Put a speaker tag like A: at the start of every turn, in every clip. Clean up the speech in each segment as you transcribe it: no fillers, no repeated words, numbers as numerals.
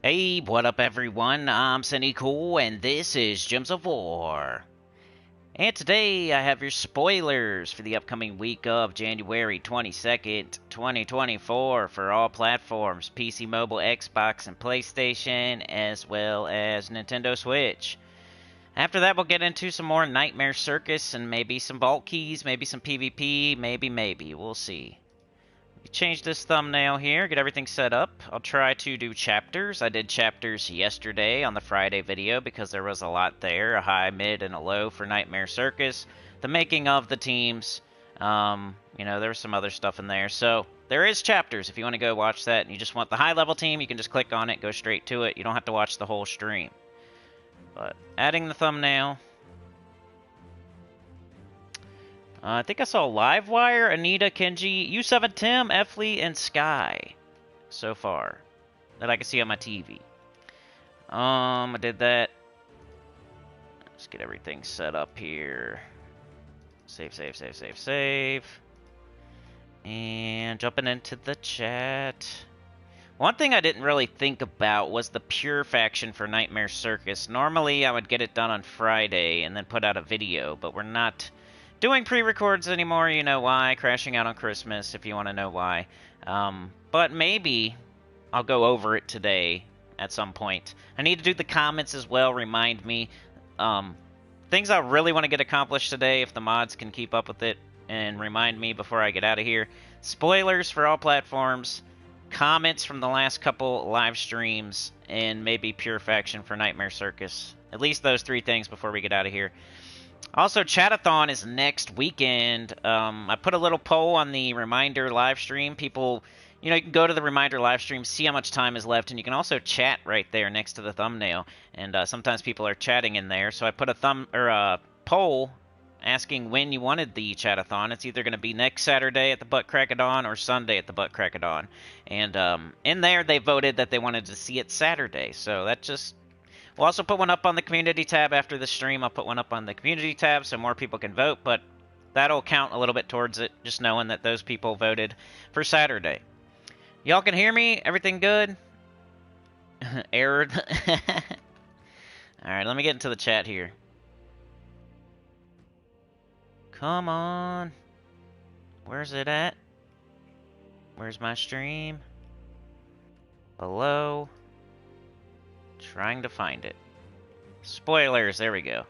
A: Hey, what up everyone? I'm Sinnycool and this is Gems of War. And today I have your spoilers for the upcoming week of January 22nd, 2024 for all platforms, PC, mobile, Xbox, and PlayStation, as well as Nintendo Switch. After that we'll get into some more Nightmare Circus and maybe some Vault Keys, maybe some PvP, maybe. We'll see. Change this thumbnail here, get everything set up. I'll try to do chapters. I did chapters yesterday on the Friday video because there was a lot there, a high, mid, and a low for Nightmare Circus. The making of the teams, there was some other stuff in there. So there is chapters if you want to go watch that and you just want the high level team, you can just click on it, go straight to it. You don't have to watch the whole stream. But adding the thumbnail. I think I saw Livewire, Anita, Kenji, U7 Tim, Efley, and Sky so far that I can see on my TV. I did that. Let's get everything set up here. Save. And jumping into the chat. One thing I didn't really think about was the pure faction for Nightmare Circus. Normally I would get it done on Friday and then put out a video, but we're not doing pre-records anymore. You know why. Crashing out on Christmas, if you want to know why. But maybe I'll go over it today at some point. I need to do the comments as well, remind me. Things I really want to get accomplished today, if the mods can keep up with it and remind me before I get out of here. Spoilers for all platforms, comments from the last couple live streams, and maybe pure faction for Nightmare Circus. At least those three things before we get out of here. Also, Chatathon is next weekend. I put a little poll on the Reminder live stream. People, you can go to the Reminder live stream, see how much time is left, and you can also chat right there next to the thumbnail. And sometimes people are chatting in there, so I put a poll asking when you wanted the Chatathon. It's either going to be next Saturday at the Butt Crack of Dawn or Sunday at the Butt Crack of Dawn. And in there, they voted that they wanted to see it Saturday. So that just... We'll also put one up on the community tab after the stream. I'll put one up on the community tab so more people can vote, but that'll count a little bit towards it, just knowing that those people voted for Saturday. Y'all can hear me? Everything good? Error. Alright, let me get into the chat here. Come on. Where's it at? Where's my stream? Hello? Trying to find it. Spoilers, there we go.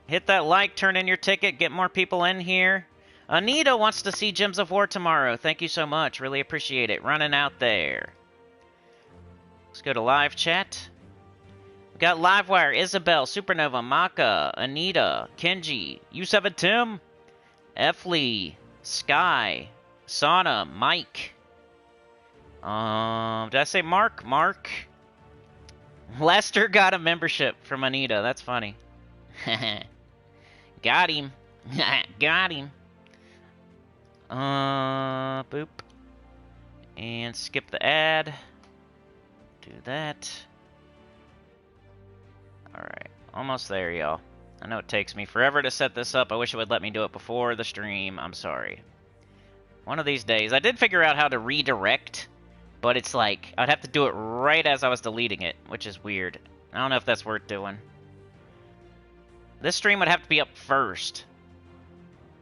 A: Hit that like, turn in your ticket, get more people in here. Anita wants to see Gems of War tomorrow. Thank you so much, really appreciate it. Running out there. Let's go to live chat. We've got Livewire, Isabel, Supernova, Maka, Anita, Kenji, U7 Tim, Efley, Sky, Sana, Mike. Did I say Mark? Mark. Lester got a membership from Anita. That's funny. Got him. Got him. Boop. And skip the ad. Do that. Alright. Almost there, y'all. I know it takes me forever to set this up. I wish it would let me do it before the stream. I'm sorry. One of these days. I did figure out how to redirect. But it's like, I'd have to do it right as I was deleting it, which is weird. I don't know if that's worth doing. This stream would have to be up first.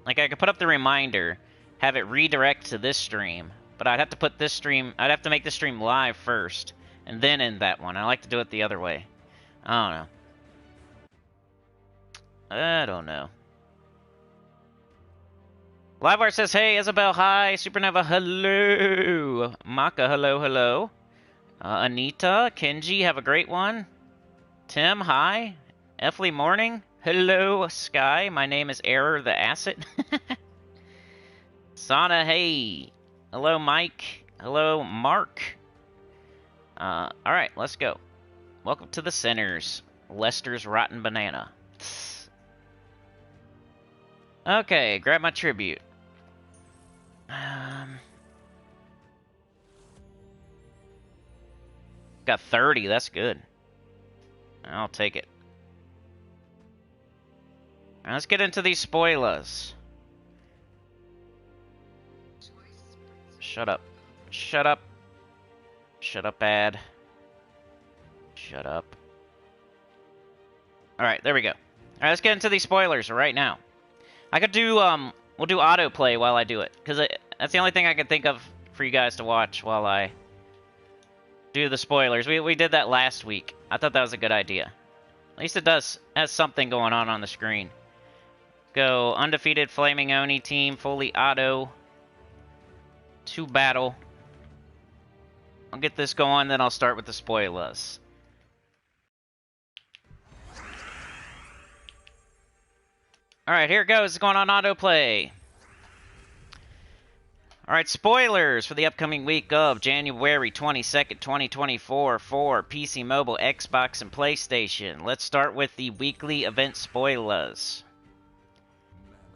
A: Like, I could put up the reminder, have it redirect to this stream, but I'd have to put this stream, I'd have to make this stream live first, and then end that one. I like to do it the other way. I don't know. Livewire says, hey, Isabel, hi. Supernova, hello. Maka, hello. Anita, Kenji, have a great one. Tim, hi. Efley, morning. Hello, Sky. My name is Error the Acid. Sana, hey. Hello, Mike. Hello, Mark. Alright, let's go. Welcome to the Sinners. Lester's Rotten Banana. Okay, grab my tribute. Got 30, that's good. I'll take it. Now let's get into these spoilers. Shut up. Shut up. Shut up, ad. Shut up. Alright, there we go. Alright, let's get into these spoilers right now. I could do, we'll do autoplay while I do it, because that's the only thing I can think of for you guys to watch while I do the spoilers. We did that last week. I thought that was a good idea. At least it has something going on the screen. Go undefeated Flaming Oni team, fully auto, to battle. I'll get this going, then I'll start with the spoilers. Alright, here it goes. It's going on autoplay. Alright, spoilers for the upcoming week of January 22nd, 2024 for PC Mobile, Xbox, and PlayStation. Let's start with the weekly event spoilers.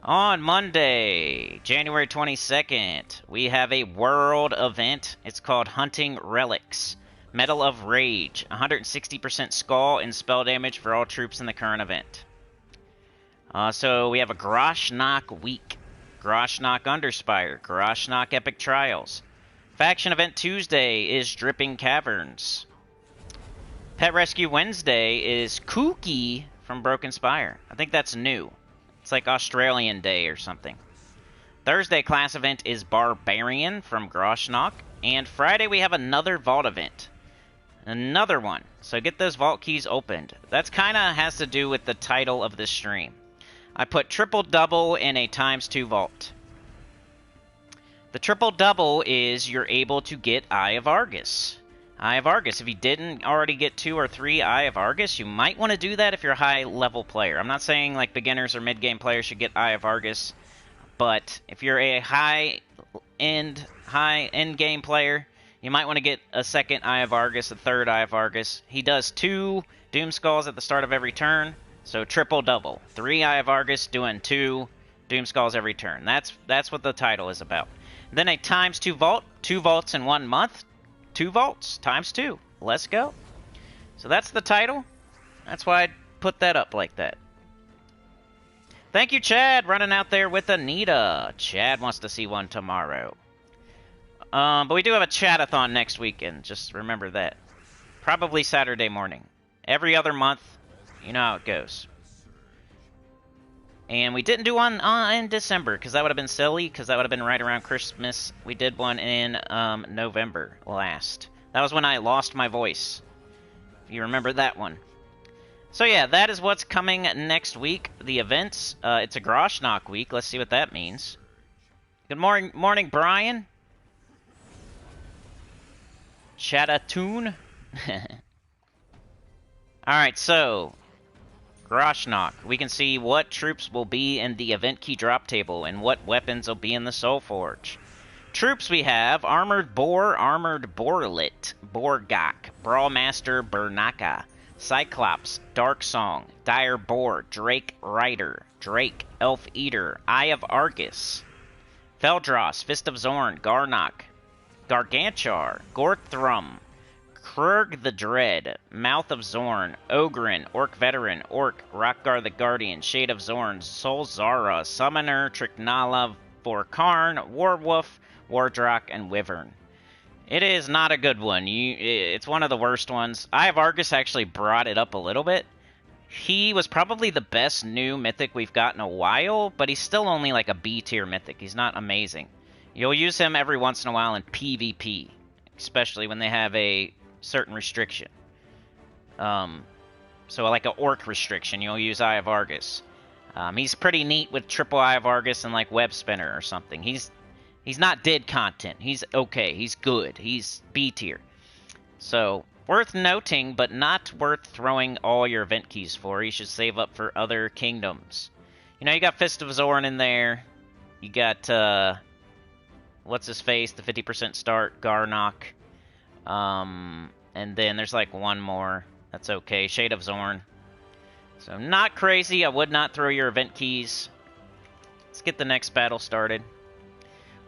A: On Monday, January 22nd, we have a world event. It's called Hunting Relics. Medal of Rage. 160% skull and spell damage for all troops in the current event. So we have a Groshnock week. Groshnock Underspire. Groshnock Epic Trials. Faction Event Tuesday is Dripping Caverns. Pet Rescue Wednesday is Kooky from Broken Spire. I think that's new. It's like Australian Day or something. Thursday class event is Barbarian from Groshnock. And Friday we have another Vault event. Another one. So get those Vault keys opened. That's kind of has to do with the title of this stream. I put triple-double in a ×2 vault. The triple-double is you're able to get Eye of Argus. Eye of Argus. If you didn't already get 2 or 3 Eye of Argus, you might want to do that if you're a high-level player. I'm not saying like beginners or mid-game players should get Eye of Argus, but if you're a high-end game player, you might want to get a second Eye of Argus, a third Eye of Argus. He does 2 Doom Skulls at the start of every turn. So triple-double. 3 Eye of Argus doing 2 Doom Skulls every turn. That's what the title is about. Then a ×2 vault. 2 vaults in 1 month. 2 vaults ×2. Let's go. So that's the title. That's why I put that up like that. Thank you, Chad, running out there with Anita. Chad wants to see one tomorrow. But we do have a chat-a-thon next weekend. Just remember that. Probably Saturday morning. Every other month. You know how it goes. And we didn't do one in December, because that would have been silly, because that would have been right around Christmas. We did one in November last. That was when I lost my voice. If you remember that one. So yeah, that is what's coming next week. The events. It's a Groshnock week. Let's see what that means. Good morning, Brian. Chat-a-tune. Alright, so Groshnock. We can see what troops will be in the event key drop table and what weapons will be in the Soul Forge. Troops we have: Armored Boar, Armored Boarlet, Borgak, Brawlmaster Bernaka, Cyclops, Dark Song, Dire Boar, Drake Rider, Drake, Elf Eater, Eye of Argus, Feldross, Fist of Zorn, Garnock, Gargantuar, Gorthrum, Krurg the Dread, Mouth of Zorn, Ogren, Orc Veteran, Orc, Rockgar the Guardian, Shade of Zorn, Sol Zara, Summoner, Triknala, Vorkarn, Warwolf, Wardrock, and Wyvern. It is not a good one. It's one of the worst ones. Eye of Argus actually brought it up a little bit. He was probably the best new mythic we've got in a while, but he's still only like a B tier mythic. He's not amazing. You'll use him every once in a while in PvP, especially when they have a certain restriction. So like an orc restriction, you'll use Eye of Argus. He's pretty neat with triple Eye of Argus and like Web Spinner or something. He's not dead content. He's okay. He's good. He's B tier. So worth noting, but not worth throwing all your event keys for. You should save up for other kingdoms. You know, you got Fist of Zorn in there. You got what's his face? The 50% start, Garnock. And then there's like one more. That's okay. Shade of Zorn. So not crazy. I would not throw your event keys. Let's get the next battle started.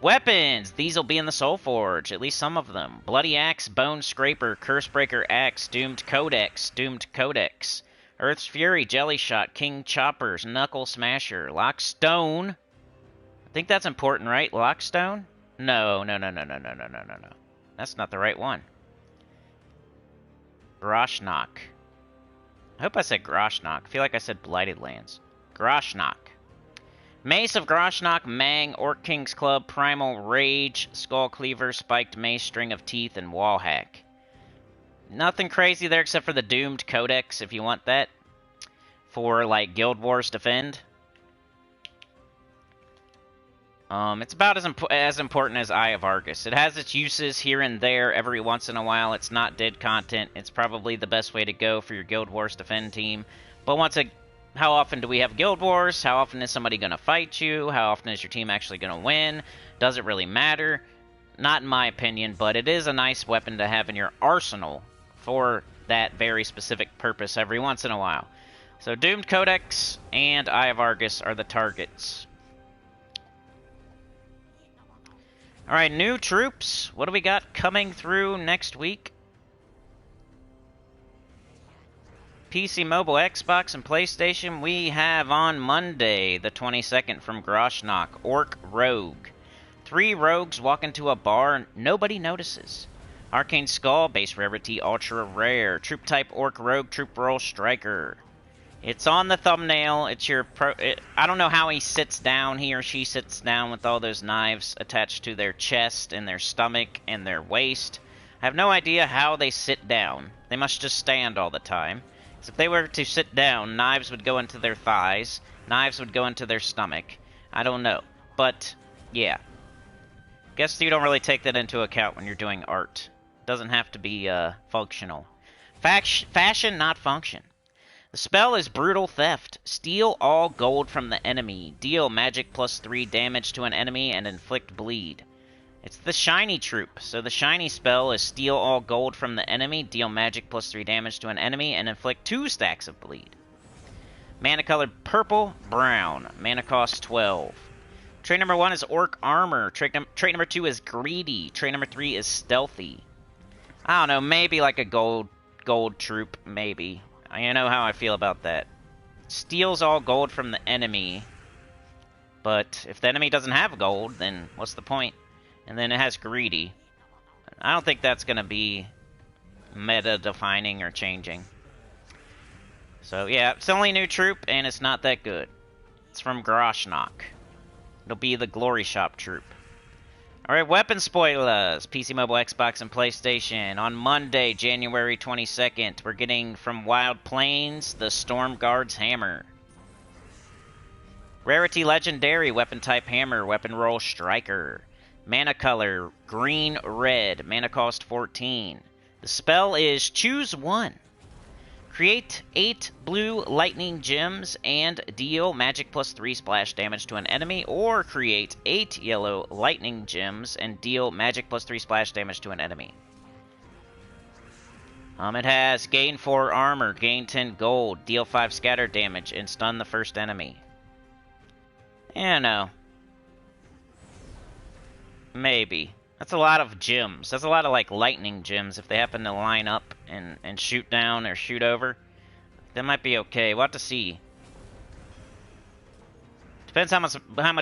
A: Weapons! These will be in the Soul Forge. At least some of them. Bloody Axe, Bone Scraper, Cursebreaker Axe, Doomed Codex, Earth's Fury, Jelly Shot, King Choppers, Knuckle Smasher, Lockstone. I think that's important, right? Lockstone? No. That's not the right one. Groshnock. I hope I said Groshnock. I feel like I said Blighted Lands. Groshnock. Mace of Groshnock, Mang, Orc King's Club, Primal Rage, Skull Cleaver, Spiked Mace, String of Teeth, and Wall Hack. Nothing crazy there except for the Doomed Codex, if you want that. For, like, Guild Wars Defend. It's about as important as Eye of Argus. It has its uses here and there every once in a while. It's not dead content. It's probably the best way to go for your Guild Wars Defend team. But how often do we have Guild Wars? How often is somebody going to fight you? How often is your team actually going to win? Does it really matter? Not in my opinion, but it is a nice weapon to have in your arsenal for that very specific purpose every once in a while. So Doomed Codex and Eye of Argus are the targets. Alright, new troops. What do we got coming through next week? PC, mobile, Xbox, and PlayStation. We have on Monday, the 22nd, from Groshnock, Orc Rogue. 3 rogues walk into a bar, nobody notices. Arcane Skull, base rarity, ultra rare. Troop type Orc Rogue, troop roll striker. It's on the thumbnail. It's your I don't know how he sits down, he or she sits down with all those knives attached to their chest and their stomach and their waist. I have no idea how they sit down. They must just stand all the time. So if they were to sit down, knives would go into their thighs, knives would go into their stomach. I don't know. But, yeah. Guess you don't really take that into account when you're doing art. It doesn't have to be functional. Fashion, not function. The spell is Brutal Theft. Steal all gold from the enemy. Deal magic +3 damage to an enemy and inflict bleed. It's the shiny troop, so the shiny spell is Steal all gold from the enemy, deal magic +3 damage to an enemy, and inflict 2 stacks of bleed. Mana color purple, brown. Mana cost 12. Trait number 1 is Orc Armor. Trait number 2 is Greedy. Trait number 3 is Stealthy. I don't know, maybe like a gold troop, maybe. You know how I feel about that. Steals all gold from the enemy, but if the enemy doesn't have gold, then what's the point? And then it has Greedy. I don't think that's going to be meta-defining or changing. So yeah, it's the only new troop, and it's not that good. It's from Groshnock. It'll be the Glory Shop troop. Alright, weapon spoilers. PC, mobile, Xbox, and PlayStation. On Monday, January 22nd, we're getting from Wild Plains, the Storm Guard's Hammer. Rarity Legendary, weapon type Hammer, weapon roll Striker. Mana color, green, red, mana cost 14. The spell is Choose One. Create 8 blue lightning gems and deal magic +3 splash damage to an enemy, or create 8 yellow lightning gems and deal magic +3 splash damage to an enemy. It has gain 4 armor, gain 10 gold, deal 5 scatter damage, and stun the first enemy. Yeah, no. Maybe. That's a lot of gems. That's a lot of, like, lightning gems if they happen to line up and shoot down or shoot over. That might be okay. We'll have to see. Depends how much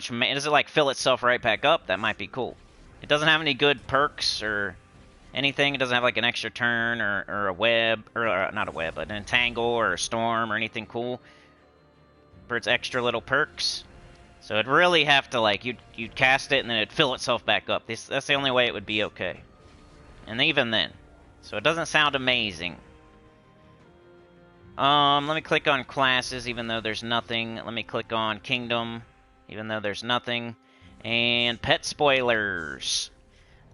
A: does it, like, fill itself right back up? That might be cool. It doesn't have any good perks or anything. It doesn't have, like, an extra turn or a web, or not a web, but an entangle or a storm or anything cool for its extra little perks. So it'd really have to, like, you'd cast it and then it'd fill itself back up. That's the only way it would be okay. And even then. So it doesn't sound amazing. Let me click on classes, even though there's nothing. Let me click on kingdom, even though there's nothing. And pet spoilers.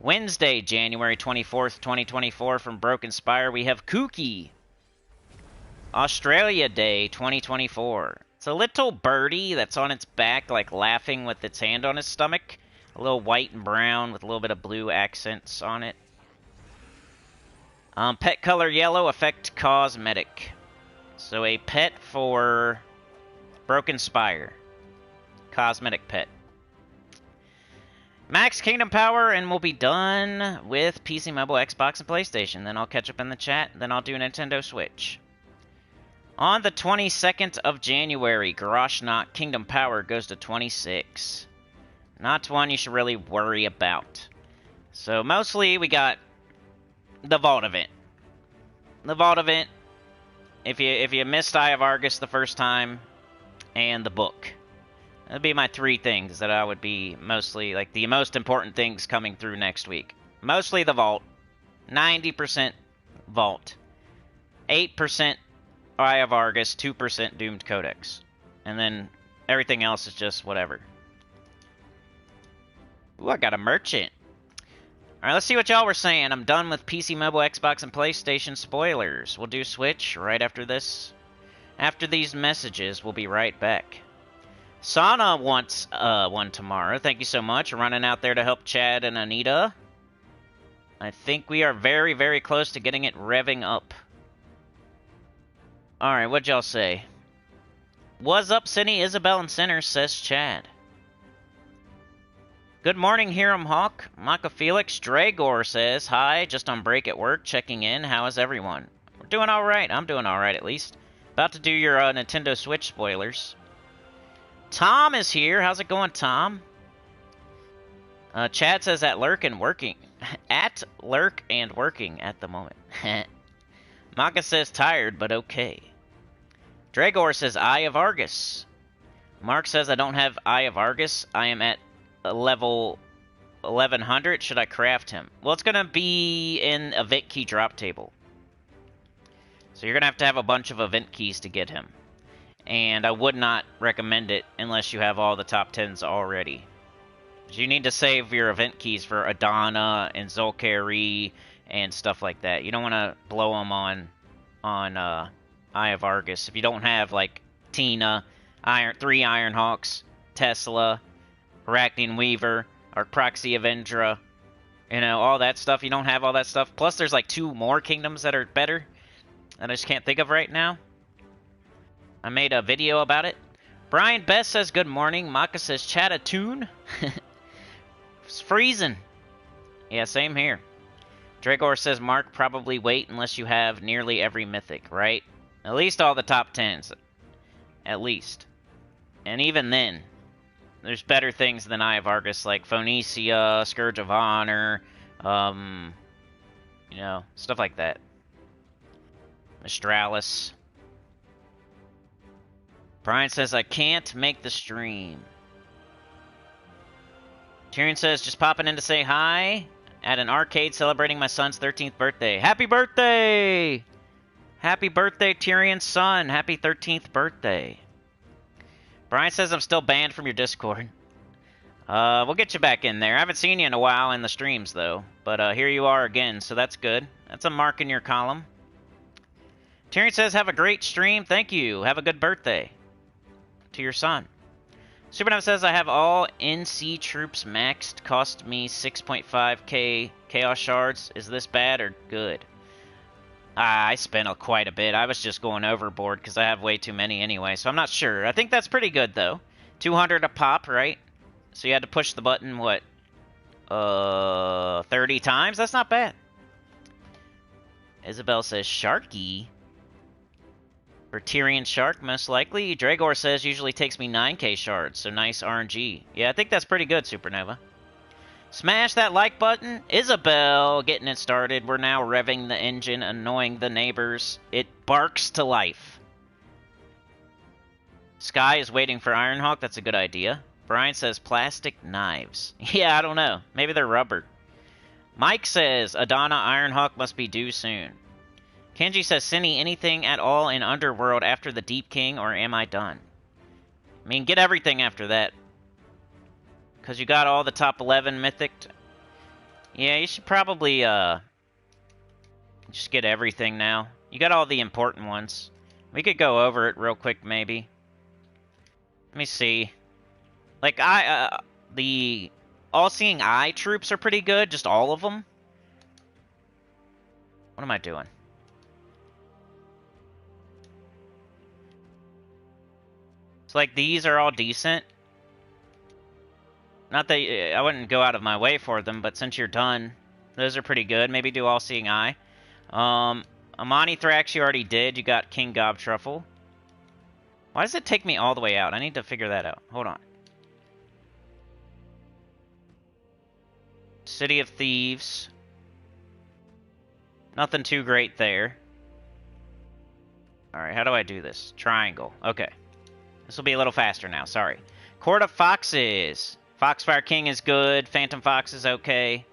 A: Wednesday, January 24th, 2024, from Broken Spire, we have Kooky. Australia Day, 2024. It's a little birdie that's on its back, like laughing with its hand on its stomach. A little white and brown with a little bit of blue accents on it. Pet color yellow, effect cosmetic. So a pet for Broken Spire. Cosmetic pet. Max Kingdom Power, and we'll be done with PC, mobile, Xbox, and PlayStation. Then I'll catch up in the chat, then I'll do Nintendo Switch. On the 22nd of January, Groshnock Kingdom Power goes to 26. Not one you should really worry about. So mostly we got the Vault event. the vault event. If you missed Eye of Argus the first time, and the book. That'd be my 3 things that I would be mostly, like, the most important things coming through next week. Mostly the vault. 90% vault. 8% Eye of Argus, 2% Doomed Codex. And then everything else is just whatever. Ooh, I got a merchant. Alright, let's see what y'all were saying. I'm done with PC, mobile, Xbox, and PlayStation spoilers. We'll do Switch right after this. After these messages, we'll be right back. Sana wants one tomorrow. Thank you so much. Running out there to help Chad and Anita. I think we are very, very close to getting it revving up. Alright, what'd y'all say? What's up, Cindy, Isabel, and Sinner, says Chad. Good morning, Hiram Hawk. Maka Felix Dragor says, hi, just on break at work, checking in. How is everyone? We're doing alright. I'm doing alright, at least. About to do your Nintendo Switch spoilers. Tom is here. How's it going, Tom? Chad says at Lurk and working. At Lurk and working at the moment. Maka says tired, but okay. Dragor says Eye of Argus. Mark says I don't have Eye of Argus. I am at level 1100. Should I craft him? Well, it's going to be in event key drop table. So you're going to have a bunch of event keys to get him. And I would not recommend it unless you have all the top 10s already. You need to save your event keys for Adana and Zolkari and stuff like that. You don't want to blow them on Eye of Argus. If you don't have, like, Tina, 3 Ironhawks, Tesla, Arachnian Weaver, or Proxy Avendra, you know, all that stuff. You don't have all that stuff. Plus, there's, like, 2 more kingdoms that are better that I just can't think of right now. I made a video about it. Brian Best says, good morning. Maka says, chat a tune. It's freezing. Yeah, same here. Dragor says, Mark, probably wait unless you have nearly every mythic, right? At least all the top 10s. At least. And even then, there's better things than Eye of Argus, like Phoenicia, Scourge of Honor, you know, stuff like that. Mistralis. Brian says, I can't make the stream. Tyrion says, just popping in to say hi at an arcade celebrating my son's 13th birthday. Happy birthday! Happy birthday, Tyrion's son. Happy 13th birthday. Brian says I'm still banned from your Discord. We'll get you back in there. I haven't seen you in a while in the streams, though. But here you are again, so that's good. That's a mark in your column. Tyrion says, have a great stream. Thank you. Have a good birthday to your son. Supernova says, I have all NC troops maxed. Cost me 6.5k Chaos Shards. Is this bad or good? I spent quite a bit. I was just going overboard because I have way too many anyway, so I'm not sure. I think that's pretty good, though. 200 a pop, right? So you had to push the button, what, 30 times? That's not bad. Isabel says, Sharky. For Tyrion Shark, most likely. Dragor says, usually takes me 9k shards, so nice RNG. Yeah, I think that's pretty good, Supernova. Smash that like button. Isabel, getting it started. We're now revving the engine, annoying the neighbors. It barks to life. Sky is waiting for Ironhawk. That's a good idea. Brian says plastic knives. Yeah, I don't know. Maybe they're rubber. Mike says Adana Ironhawk must be due soon. Kenji says, Cinny, anything at all in Underworld after the Deep King, or am I done? I mean, get everything after that. Because you got all the top 11 mythic. Yeah, you should probably just get everything now. You got all the important ones. We could go over it real quick, maybe. Let me see. Like, the All-Seeing Eye troops are pretty good, just all of them. What am I doing? It's like these are all decent. Not that I wouldn't go out of my way for them, but since you're done, those are pretty good. Maybe do All-Seeing Eye. Amani Thrax you already did. You got King Gobtruffle. Why does it take me all the way out? I need to figure that out. Hold on. City of Thieves. Nothing too great there. Alright, how do I do this? Triangle. Okay. This will be a little faster now, sorry. Court of Foxes. Foxfire King is good. Phantom Fox is okay.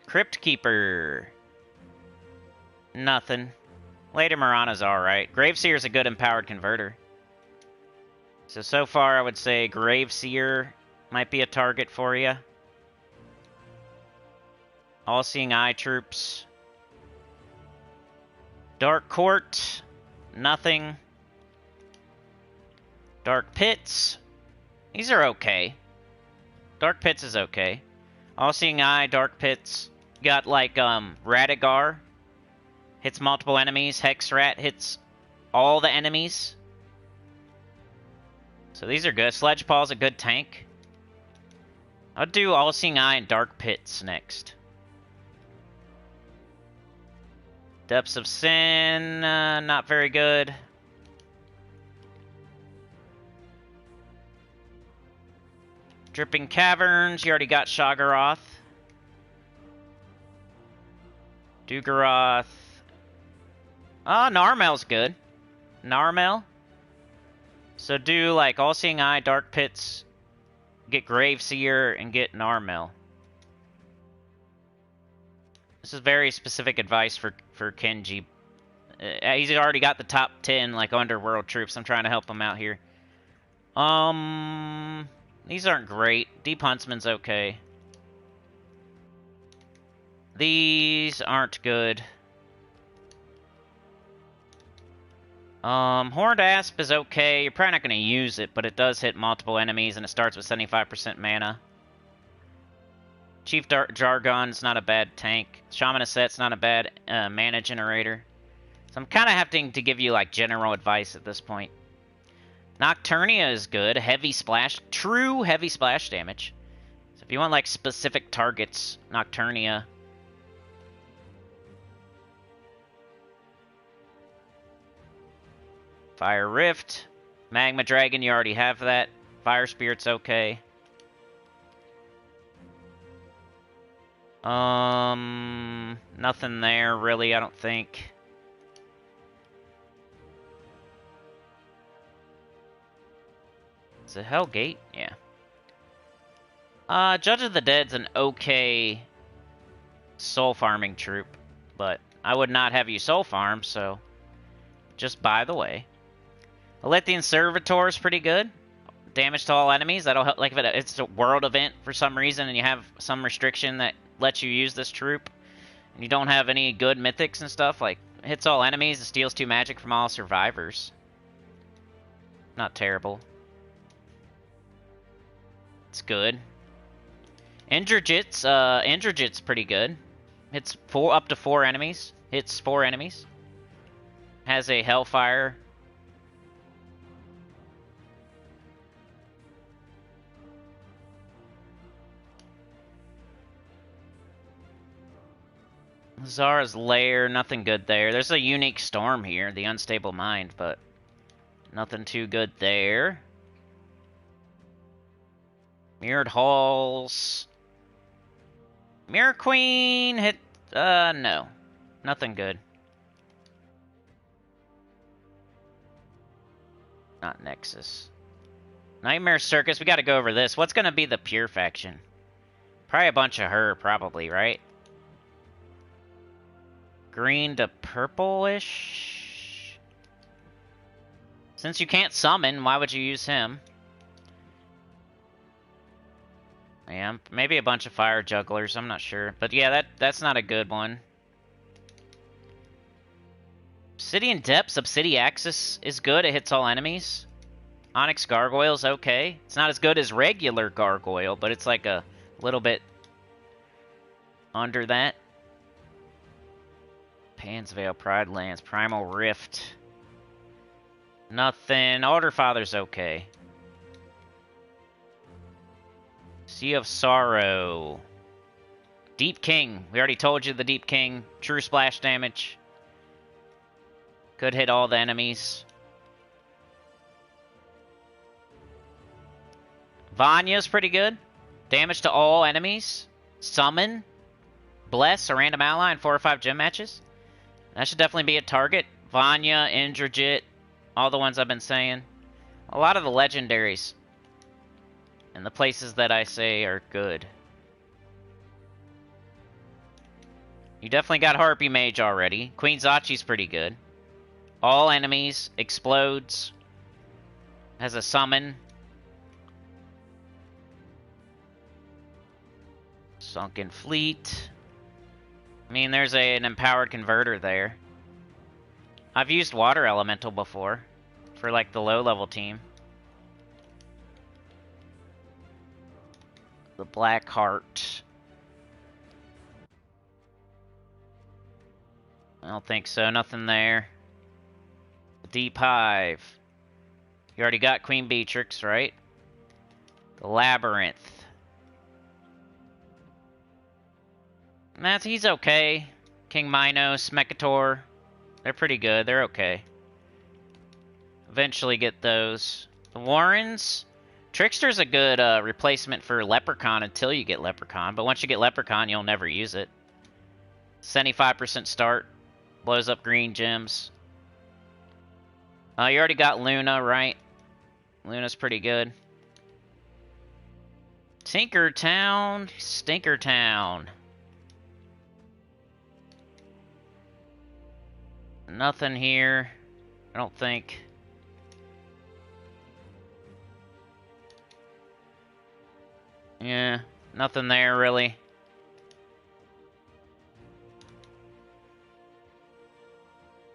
A: Crypt Keeper. Nothing. Lady Mirana's alright. Graveseer's a good empowered converter. So far I would say Graveseer might be a target for you. All-Seeing Eye troops. Dark Court. Nothing. Dark Pits. These are okay. Dark Pits is okay. All-Seeing Eye, Dark Pits. Got like Radigar. Hits multiple enemies. Hex Rat hits all the enemies. So these are good. Sledgepaw's a good tank. I'll do All-Seeing Eye and Dark Pits next. Depths of Sin, not very good. Dripping Caverns, you already got Shoggoth. Dugaroth. Narmel's good. Narmel. So do like All-Seeing Eye, Dark Pits, get Graveseer, and get Narmel. This is very specific advice for Kenji. He's already got the top 10 like underworld troops. I'm trying to help him out here. These aren't great. Deep Huntsman's okay. These aren't good. Horned Asp is okay. You're probably not going to use it, but it does hit multiple enemies, and it starts with 75% mana. Chief Jargon's not a bad tank. Shaman Asset's not a bad mana generator. So I'm kind of having to give you like general advice at this point. Nocturnia is good. Heavy splash. True heavy splash damage. So if you want like specific targets, Nocturnia. Fire Rift. Magma Dragon, you already have that. Fire Spirit's okay. Nothing there, really, I don't think. Is it Hellgate? Yeah. Judge of the Dead's an okay soul farming troop, but I would not have you soul farm, so just by the way. Alethian Servitor is pretty good. Damage to all enemies. That'll help. Like if it's a world event for some reason and you have some restriction that lets you use this troop, and you don't have any good mythics and stuff, like hits all enemies and steals 2 magic from all survivors. Not terrible. It's good. Indrajit's pretty good. Hits up to 4 enemies. Hits 4 enemies. Has a Hellfire. Zara's Lair, nothing good there. There's a unique storm here, the Unstable Mind, but nothing too good there. Mirrored Halls. Mirror Queen hit, no. Nothing good. Not Nexus. Nightmare Circus, we gotta go over this. What's gonna be the pure faction? Probably a bunch of her, probably, right? Green to purplish. Since you can't summon, why would you use him? Yeah, maybe a bunch of fire jugglers, I'm not sure. But yeah, that's not a good one. Obsidian Depths, Obsidiaxis is good, it hits all enemies. Onyx Gargoyle's okay. It's not as good as regular Gargoyle, but it's like a little bit under that. Pansvale, Pride Lands, Primal Rift. Nothing. Alder Father's okay. Sea of Sorrow. Deep King. We already told you the Deep King. True splash damage. Could hit all the enemies. Vanya's pretty good. Damage to all enemies. Summon. Bless, a random ally in 4 or 5 gym matches. That should definitely be a target. Vanya, Indrajit, all the ones I've been saying. A lot of the legendaries. And the places that I say are good. You definitely got Harpy Mage already. Queen Zachi's pretty good. All enemies, explodes. Has a summon. Sunken Fleet. I mean, there's an empowered converter there. I've used Water Elemental before. For like the low level team. The Black Heart. I don't think so. Nothing there. The Deep Hive. You already got Queen Beatrix, right? The Labyrinth. He's okay. King Minos, Mekator. They're pretty good. They're okay. Eventually get those. The Warrens. Trickster's a good replacement for Leprechaun until you get Leprechaun. But once you get Leprechaun, you'll never use it. 75% start. Blows up green gems. You already got Luna, right? Luna's pretty good. Tinkertown. Stinkertown. Nothing here. I don't think. Yeah, nothing there really.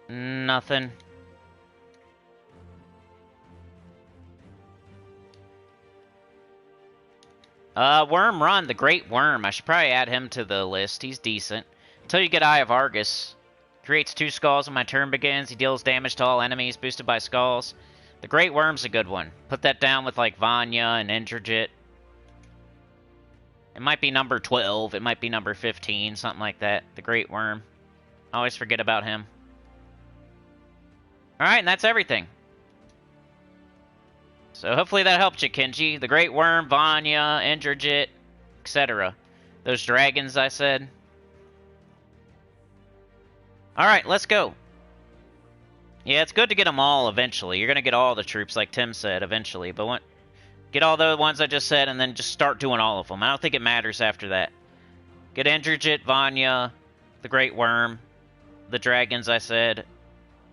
A: Nothing. Worm Run, the Great Worm. I should probably add him to the list. He's decent. Until you get Eye of Argus. Creates 2 skulls when my turn begins. He deals damage to all enemies, boosted by skulls. The Great Worm's a good one. Put that down with like Vanya and Indrajit. It might be number 12. It might be number 15. Something like that. The Great Worm. I always forget about him. Alright, and that's everything. So hopefully that helped you, Kenji. The Great Worm, Vanya, Indrajit, etc. Those dragons I said. Alright, let's go. Yeah, it's good to get them all eventually. You're going to get all the troops, like Tim said, eventually. But get all the ones I just said, and then just start doing all of them. I don't think it matters after that. Get Indrajit, Vanya, the Great Worm, the dragons I said.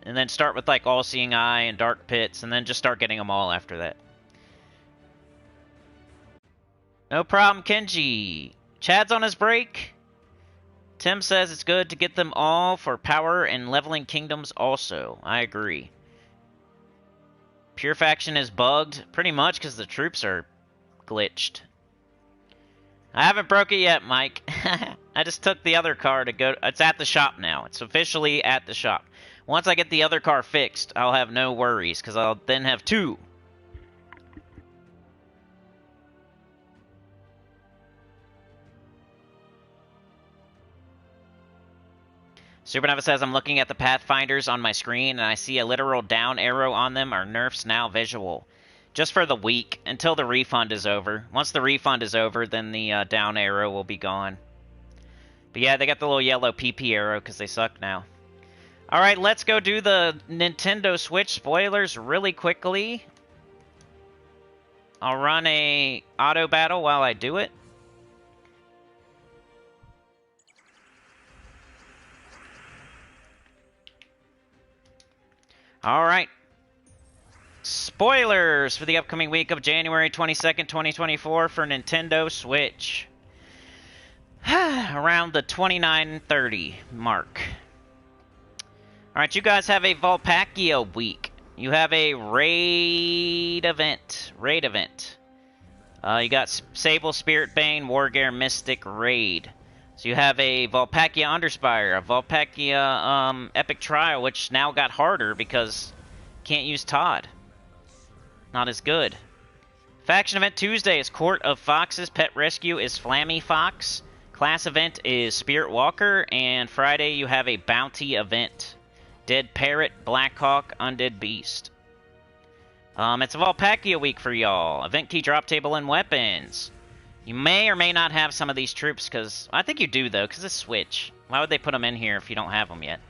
A: And then start with, like, All-Seeing Eye and Dark Pits, and then just start getting them all after that. No problem, Kenji. Chad's on his break. Tim says it's good to get them all for power and leveling kingdoms also. I agree. Pure Faction is bugged, pretty much because the troops are glitched. I haven't broke it yet, Mike. I just took the other car to go... It's at the shop now. It's officially at the shop. Once I get the other car fixed, I'll have no worries, because I'll then have 2. Supernova says, I'm looking at the Pathfinders on my screen, and I see a literal down arrow on them. Are nerfs now visual? Just for the week, until the refund is over. Once the refund is over, then the down arrow will be gone. But yeah, they got the little yellow PP arrow, because they suck now. Alright, let's go do the Nintendo Switch spoilers really quickly. I'll run a auto battle while I do it. Alright. Spoilers for the upcoming week of January 22nd, 2024 for Nintendo Switch. Around the 29:30 mark. Alright, you guys have a Volpacchia week. You have a raid event. You got Sable, Spirit Bane, Wargear, Mystic, Raid. So you have a Volpacchia Underspire, a Volpacchia Epic Trial, which now got harder because you can't use Todd. Not as good. Faction event Tuesday is Court of Foxes. Pet Rescue is Flammy Fox. Class event is Spirit Walker. And Friday you have a Bounty event. Dead Parrot, Blackhawk, Undead Beast. It's a Volpacchia week for y'all. Event key, drop table, and weapons. You may or may not have some of these troops, because... I think you do, though, because it's Switch. Why would they put them in here if you don't have them yet?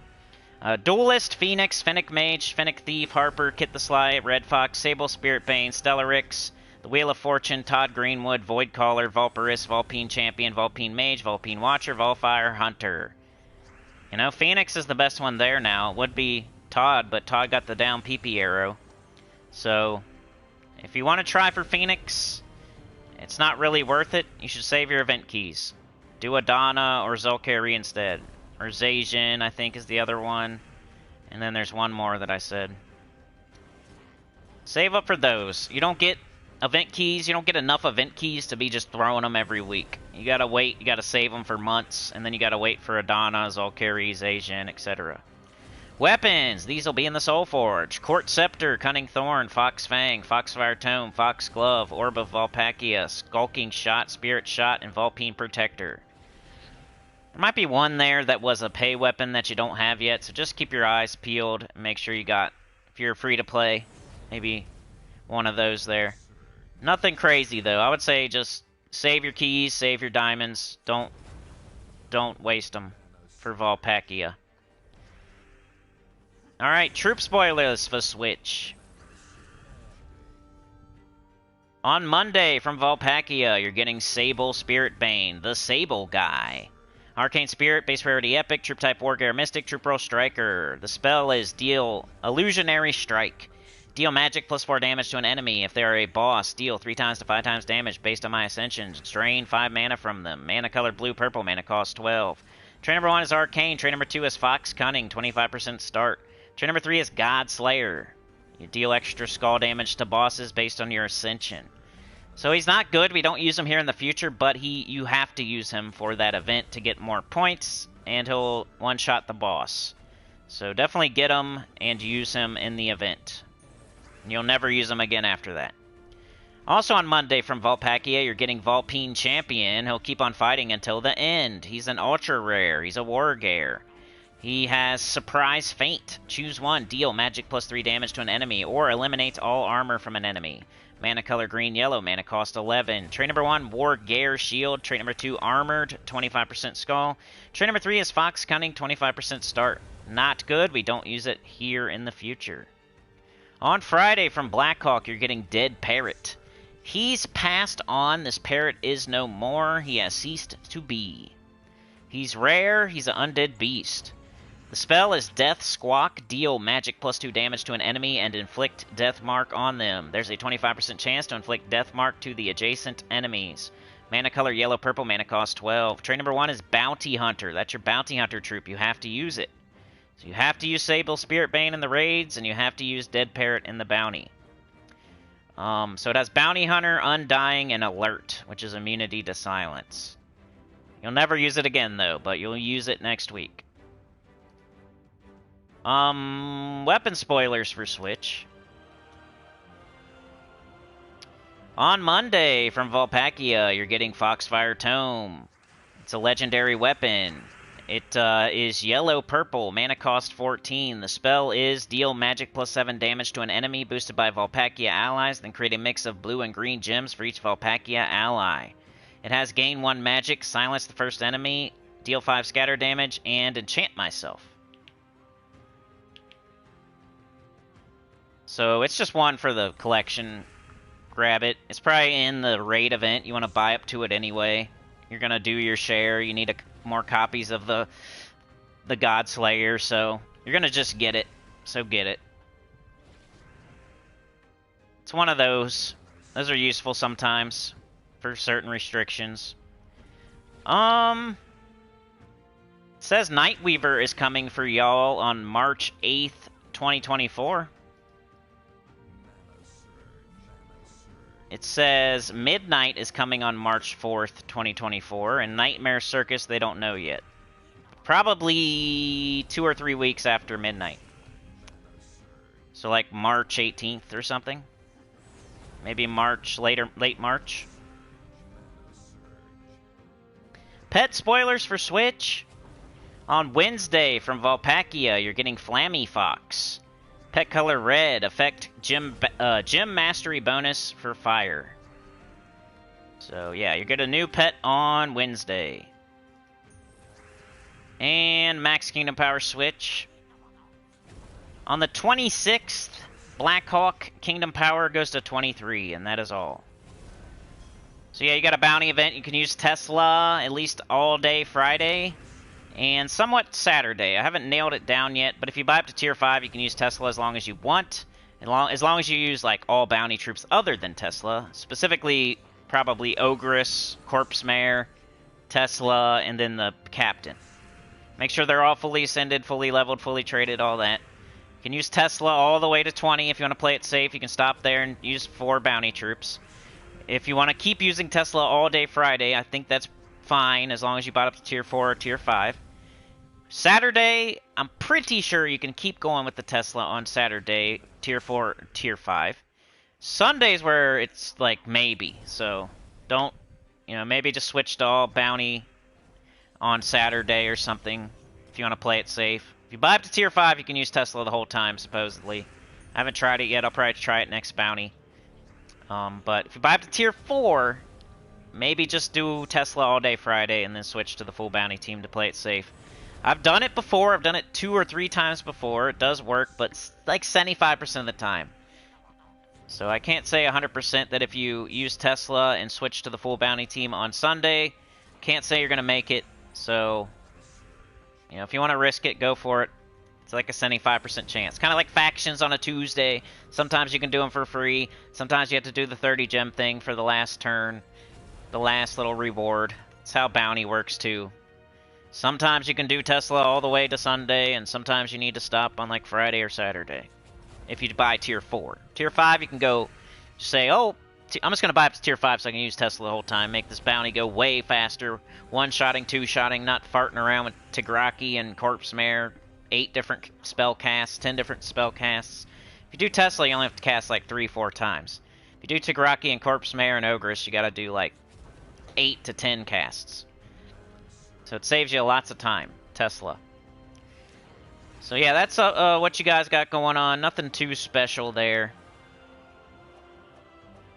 A: Duelist, Phoenix, Fennec Mage, Fennec Thief, Harper, Kit the Sly, Red Fox, Sable, Spirit Bane, Stellarix, the Wheel of Fortune, Todd Greenwood, Void Caller, Vulpurus, Vulpine Champion, Vulpine Mage, Vulpine Watcher, Volfire, Hunter. You know, Phoenix is the best one there now. It would be Todd, but Todd got the down PP arrow. So, if you want to try for Phoenix, it's not really worth it. You should save your event keys. Do Adana or Zulkari instead. Or Zacian, I think, is the other one. And then there's one more that I said. Save up for those. You don't get event keys. You don't get enough event keys to be just throwing them every week. You gotta wait. You gotta save them for months. And then you gotta wait for Adana, Zulkari, Zacian, etc. Weapons! These will be in the Soul Forge. Court Scepter, Cunning Thorn, Fox Fang, Foxfire Tome, Fox Glove, Orb of Volpakia, Skulking Shot, Spirit Shot, and Vulpine Protector. There might be one there that was a pay weapon that you don't have yet, so just keep your eyes peeled and make sure you got, if you're free to play, maybe one of those there. Nothing crazy, though. I would say just save your keys, save your diamonds. Don't waste them for Volpakia. Alright, troop spoilers for Switch. On Monday from Volpakia, you're getting Sable Spirit Bane, the Sable guy. Arcane Spirit, base rarity epic, troop type Wargear Mystic, troop roll Striker. The spell is deal Illusionary Strike. Deal magic plus 4 damage to an enemy. If they are a boss, deal 3 times to 5 times damage based on my ascensions. Drain 5 mana from them. Mana color blue, purple, mana cost 12. Train number 1 is Arcane. Train number 2 is Fox Cunning, 25% start. Train number 3 is God Slayer. You deal extra skull damage to bosses based on your ascension. So he's not good. We don't use him here in the future, but you have to use him for that event to get more points, and he'll one-shot the boss. So definitely get him and use him in the event. You'll never use him again after that. Also on Monday from Volpakia, you're getting Vulpine Champion. He'll keep on fighting until the end. He's an ultra rare. He's a Wargear. He has Surprise Feint. Choose one. Deal magic plus 3 damage to an enemy, or eliminates all armor from an enemy. Mana color green, yellow. Mana cost 11. Trait number 1, Wargear Shield. Trait number 2, Armored, 25% Skull. Trait number 3 is Fox Cunning, 25% start. Not good. We don't use it here in the future. On Friday from Blackhawk, you're getting Dead Parrot. He's passed on. This parrot is no more. He has ceased to be. He's rare. He's an undead beast. The spell is Death Squawk. Deal magic plus 2 damage to an enemy and inflict death mark on them. There's a 25% chance to inflict death mark to the adjacent enemies. Mana color yellow, purple, mana cost 12. Trait number 1 is Bounty Hunter. That's your Bounty Hunter troop. You have to use it. So you have to use Sable Spirit Bane in the raids, and you have to use Dead Parrot in the bounty. So it has Bounty Hunter, Undying, and Alert, which is immunity to silence. You'll never use it again, though, but you'll use it next week. Weapon spoilers for Switch. On Monday from Volpakia, you're getting Foxfire Tome. It's a legendary weapon. It is yellow-purple, mana cost 14. The spell is deal magic plus 7 damage to an enemy boosted by Volpakia allies, then create a mix of blue and green gems for each Volpakia ally. It has gain 1 magic, silence the first enemy, deal 5 scatter damage, and enchant myself. So it's just one for the collection. Grab it. It's probably in the raid event. You want to buy up to it anyway. You're going to do your share. You need more copies of the God Slayer, so you're going to just get it. So get it. It's one of those. Those are useful sometimes for certain restrictions. It says Nightweaver is coming for y'all on March 8th, 2024. It says Midnight is coming on March 4th, 2024, and Nightmare Circus, they don't know yet. Probably 2 or 3 weeks after Midnight. So like March 18th or something. Maybe late March. Pet spoilers for Switch. On Wednesday from Volpakia, you're getting Flammy Fox. Pet color red. Effect gym mastery bonus for fire. So yeah, you get a new pet on Wednesday. And max Kingdom Power switch. On the 26th, Blackhawk Kingdom Power goes to 23, and that is all. So yeah, you got a bounty event. You can use Tesla at least all day Friday, and somewhat Saturday. I haven't nailed it down yet, but if you buy up to Tier 5, you can use Tesla as long as you want. As long as you use like all bounty troops other than Tesla. Specifically, probably Ogress, Corpse Mare, Tesla, and then the Captain. Make sure they're all fully ascended, fully leveled, fully traded, all that. You can use Tesla all the way to 20 if you want to play it safe. You can stop there and use 4 bounty troops. If you want to keep using Tesla all day Friday, I think that's fine as long as you bought up to Tier 4 or Tier 5. Saturday, I'm pretty sure you can keep going with the Tesla on Saturday, Tier 4 or Tier 5. Sunday's where it's like maybe, so don't, maybe just switch to all bounty on Saturday or something if you want to play it safe. If you buy up to Tier 5, you can use Tesla the whole time, supposedly. I haven't tried it yet. I'll probably try it next bounty. But if you buy up to Tier 4, maybe just do Tesla all day Friday and then switch to the full bounty team to play it safe. I've done it before. I've done it 2 or 3 times before. It does work, but it's like 75% of the time. So I can't say 100% that if you use Tesla and switch to the full bounty team on Sunday, can't say you're going to make it. So, if you want to risk it, go for it. It's like a 75% chance. Kind of like factions on a Tuesday. Sometimes you can do them for free. Sometimes you have to do the 30 gem thing for the last turn. The last little reward. That's how bounty works too. Sometimes you can do Tesla all the way to Sunday, and sometimes you need to stop on like Friday or Saturday. If you buy Tier 4. Tier 5, you can go, just say, oh, I'm just going to buy up to Tier 5 so I can use Tesla the whole time. Make this bounty go way faster. One-shotting, two-shotting, not farting around with Tigraki and Corpse Mare. 8 different spell casts, 10 different spell casts. If you do Tesla, you only have to cast like 3-4 times. If you do Tigraki and Corpse Mare and Ogress, you got to do like 8 to 10 casts. So it saves you lots of time. Tesla. So yeah, that's what you guys got going on. Nothing too special there.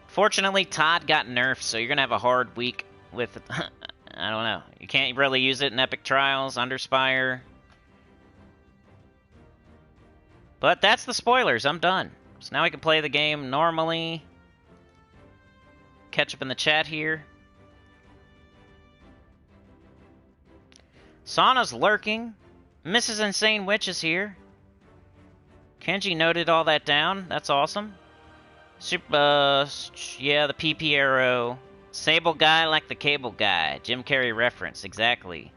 A: Fortunately, Todd got nerfed, so you're going to have a hard week with, I don't know. You can't really use it in Epic Trials, Underspire. But that's the spoilers. I'm done. So now we can play the game normally. Catch up in the chat here. Sauna's lurking. Mrs. Insane Witch is here. Kenji noted all that down. That's awesome. Yeah, the PP arrow. Sable guy like the cable guy. Jim Carrey reference, exactly.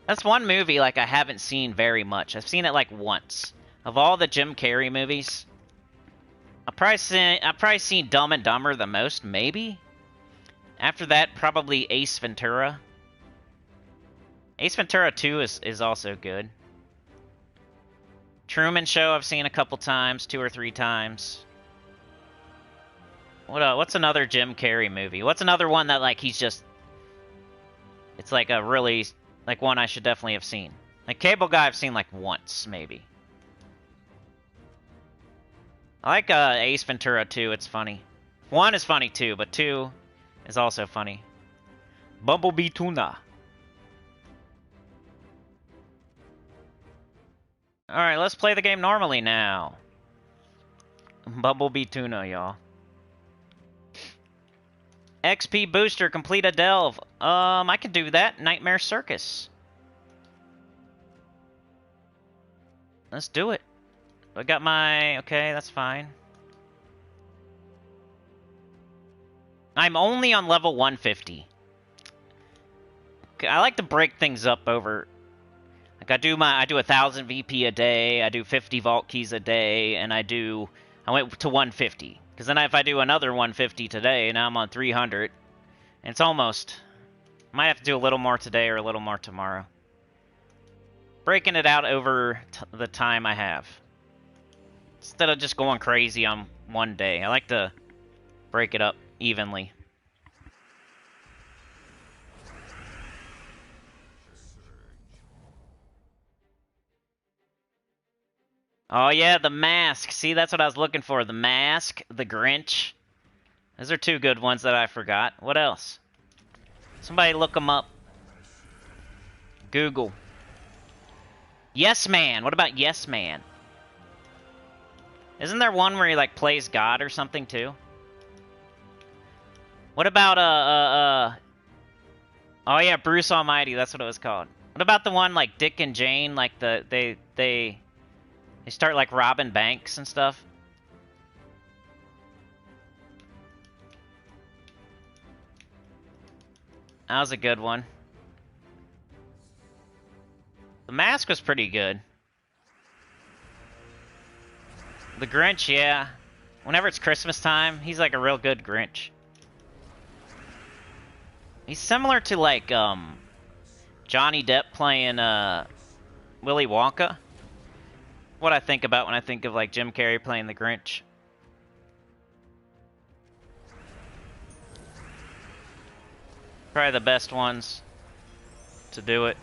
A: That's one movie like I haven't seen very much. I've seen it like once. Of all the Jim Carrey movies, I've probably seen Dumb and Dumber the most, maybe. After that, probably Ace Ventura. Ace Ventura 2 is also good. Truman Show I've seen a couple times, 2 or 3 times. What's another Jim Carrey movie? What's another one that like he's just... It's like a really... Like one I should definitely have seen. Like Cable Guy I've seen like once, maybe. I like Ace Ventura 2, it's funny. 1 is funny too, but 2 is also funny. Bumblebee Tuna. Alright, let's play the game normally now. Bumblebee Tuna, y'all. XP booster, complete a delve. I can do that. Nightmare Circus. Let's do it. I got my... Okay, that's fine. I'm only on level 150. Okay, I like to break things up over... Like I do 1,000 VP a day, I do 50 vault keys a day, and I went to 150. Because then if I do another 150 today, now I'm on 300. And it's almost... Might have to do a little more today or a little more tomorrow. Breaking it out over the time I have. Instead of just going crazy on one day. I like to break it up evenly. Oh yeah, the mask. See, that's what I was looking for. The mask, the Grinch. Those are two good ones that I forgot. What else? Somebody look them up. Google. Yes Man. What about Yes Man? Isn't there one where he like plays God or something too? What about oh yeah, Bruce Almighty, that's what it was called. What about the one like Dick and Jane, like they start like robbing banks and stuff? That was a good one. The Mask was pretty good. The Grinch, yeah. Whenever it's Christmas time, he's like a real good Grinch. He's similar to like Johnny Depp playing Willy Wonka. What I think about when I think of like Jim Carrey playing the Grinch. Probably the best ones to do it.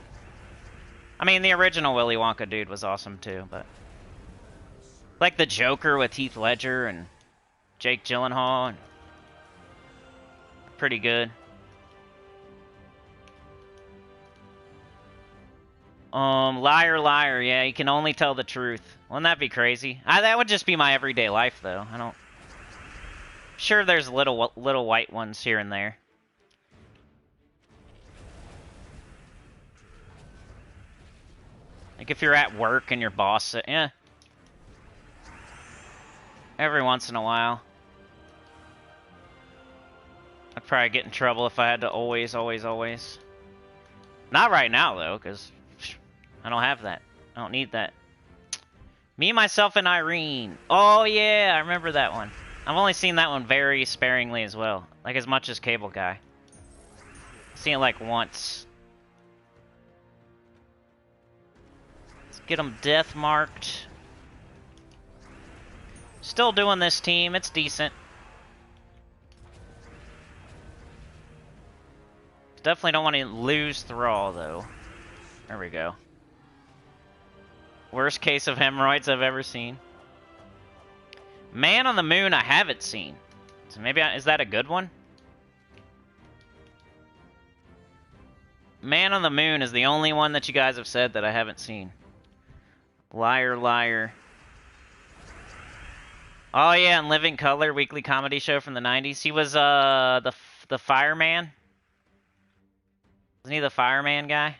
A: I mean, the original Willy Wonka dude was awesome too, but like the Joker with Heath Ledger and Jake Gyllenhaal, and pretty good. Liar, liar. Yeah, you can only tell the truth. Wouldn't that be crazy? That would just be my everyday life, though. I don't. Sure, there's little white ones here and there. Like if you're at work and your boss, yeah. Every once in a while. I'd probably get in trouble if I had to always. Not right now, though, because I don't have that. I don't need that. Me, Myself, and Irene. Oh, yeah, I remember that one. I've only seen that one very sparingly as well. Like, as much as Cable Guy. I've seen it, like, once. Let's get them death marked. Still doing this team. It's decent. Definitely don't want to lose Thrall, though. There we go. Worst case of hemorrhoids I've ever seen. Man on the Moon I haven't seen. So maybe is that a good one? Man on the Moon is the only one that you guys have said that I haven't seen. Liar, liar. Oh yeah, and Living Color, weekly comedy show from the 90s. He was the fireman. Isn't he the fireman guy?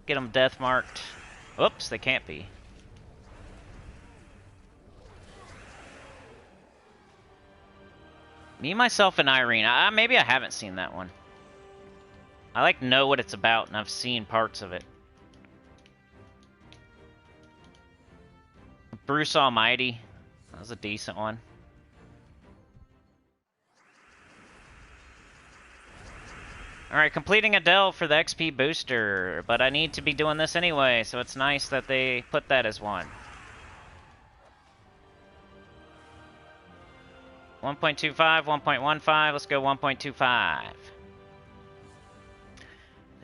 A: Get him death marked. Oops, they can't be. Me, Myself, and Irene. Maybe I haven't seen that one. I like know what it's about, and I've seen parts of it. Bruce Almighty. That was a decent one. Alright, completing a delve for the XP booster, but I need to be doing this anyway, so it's nice that they put that as one. 1.25, 1.15, let's go 1.25. I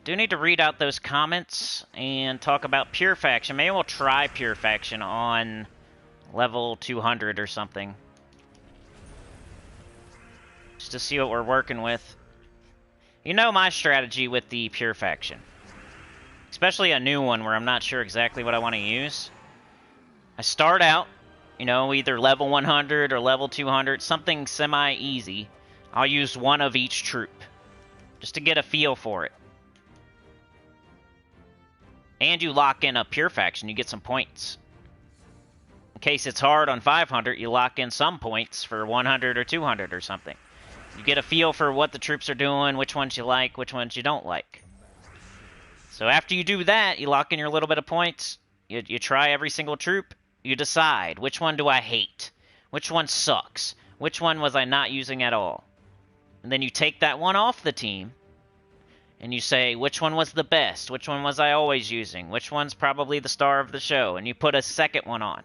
A: do need to read out those comments and talk about Pure Faction. Maybe we'll try Pure Faction on level 200 or something. Just to see what we're working with. You know my strategy with the Pure Faction. Especially a new one where I'm not sure exactly what I want to use. I start out, you know, either level 100 or level 200, something semi-easy. I'll use one of each troop, just to get a feel for it. And you lock in a Pure Faction, you get some points. In case it's hard on 500, you lock in some points for 100 or 200 or something. You get a feel for what the troops are doing, which ones you like, which ones you don't like. So after you do that, you lock in your little bit of points. You try every single troop. You decide, which one do I hate? Which one sucks? Which one was I not using at all? And then you take that one off the team. And you say, which one was the best? Which one was I always using? Which one's probably the star of the show? And you put a second one on.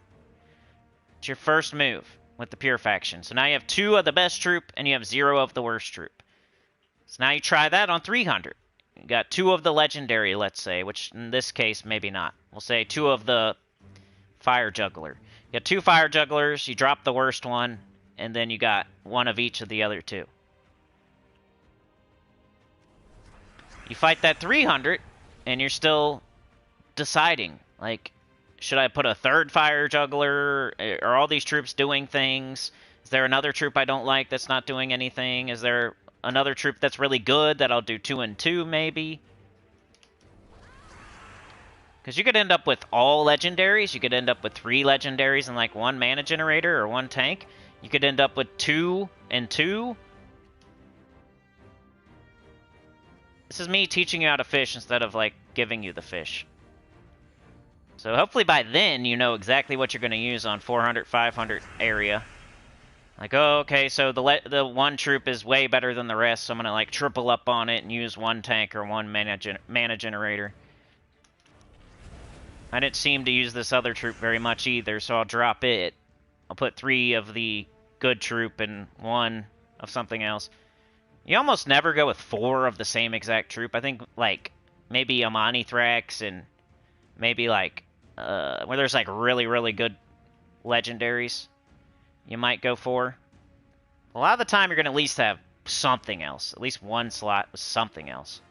A: It's your first move with the Pure Faction. So now you have 2 of the best troop, and you have 0 of the worst troop. So now you try that on 300. You got 2 of the legendary, let's say, which in this case, maybe not. We'll say 2 of the fire juggler. You got 2 fire jugglers, you drop the worst one, and then you got one of each of the other two. You fight that 300, and you're still deciding, like, should I put a third fire juggler? Are all these troops doing things? Is there another troop I don't like that's not doing anything? Is there another troop that's really good that I'll do 2 and 2 maybe? Because you could end up with all legendaries. You could end up with 3 legendaries and like 1 mana generator or 1 tank. You could end up with 2 and 2. This is me teaching you how to fish instead of like giving you the fish. So hopefully by then you know exactly what you're going to use on 400, 500 area. Like, oh, okay, so the one troop is way better than the rest, so I'm going to like triple up on it and use 1 tank or 1 mana generator. I didn't seem to use this other troop very much either, so I'll drop it. I'll put 3 of the good troop and 1 of something else. You almost never go with 4 of the same exact troop. I think, like, maybe Amani Thrax and maybe, like, where there's, like, really, really good legendaries, you might go for. A lot of the time, you're going to at least have something else. At least 1 slot with something else.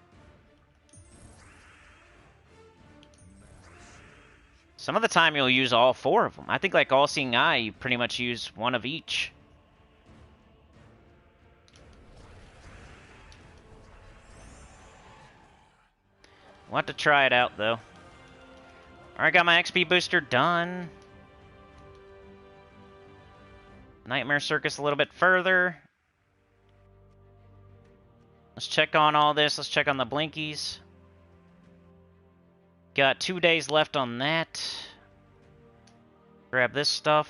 A: Some of the time, you'll use all 4 of them. I think, like, All-Seeing Eye, you pretty much use 1 of each. We'll have to try it out, though. Alright, got my XP booster done. Nightmare Circus a little bit further. Let's check on all this. Let's check on the blinkies. Got 2 days left on that. Grab this stuff.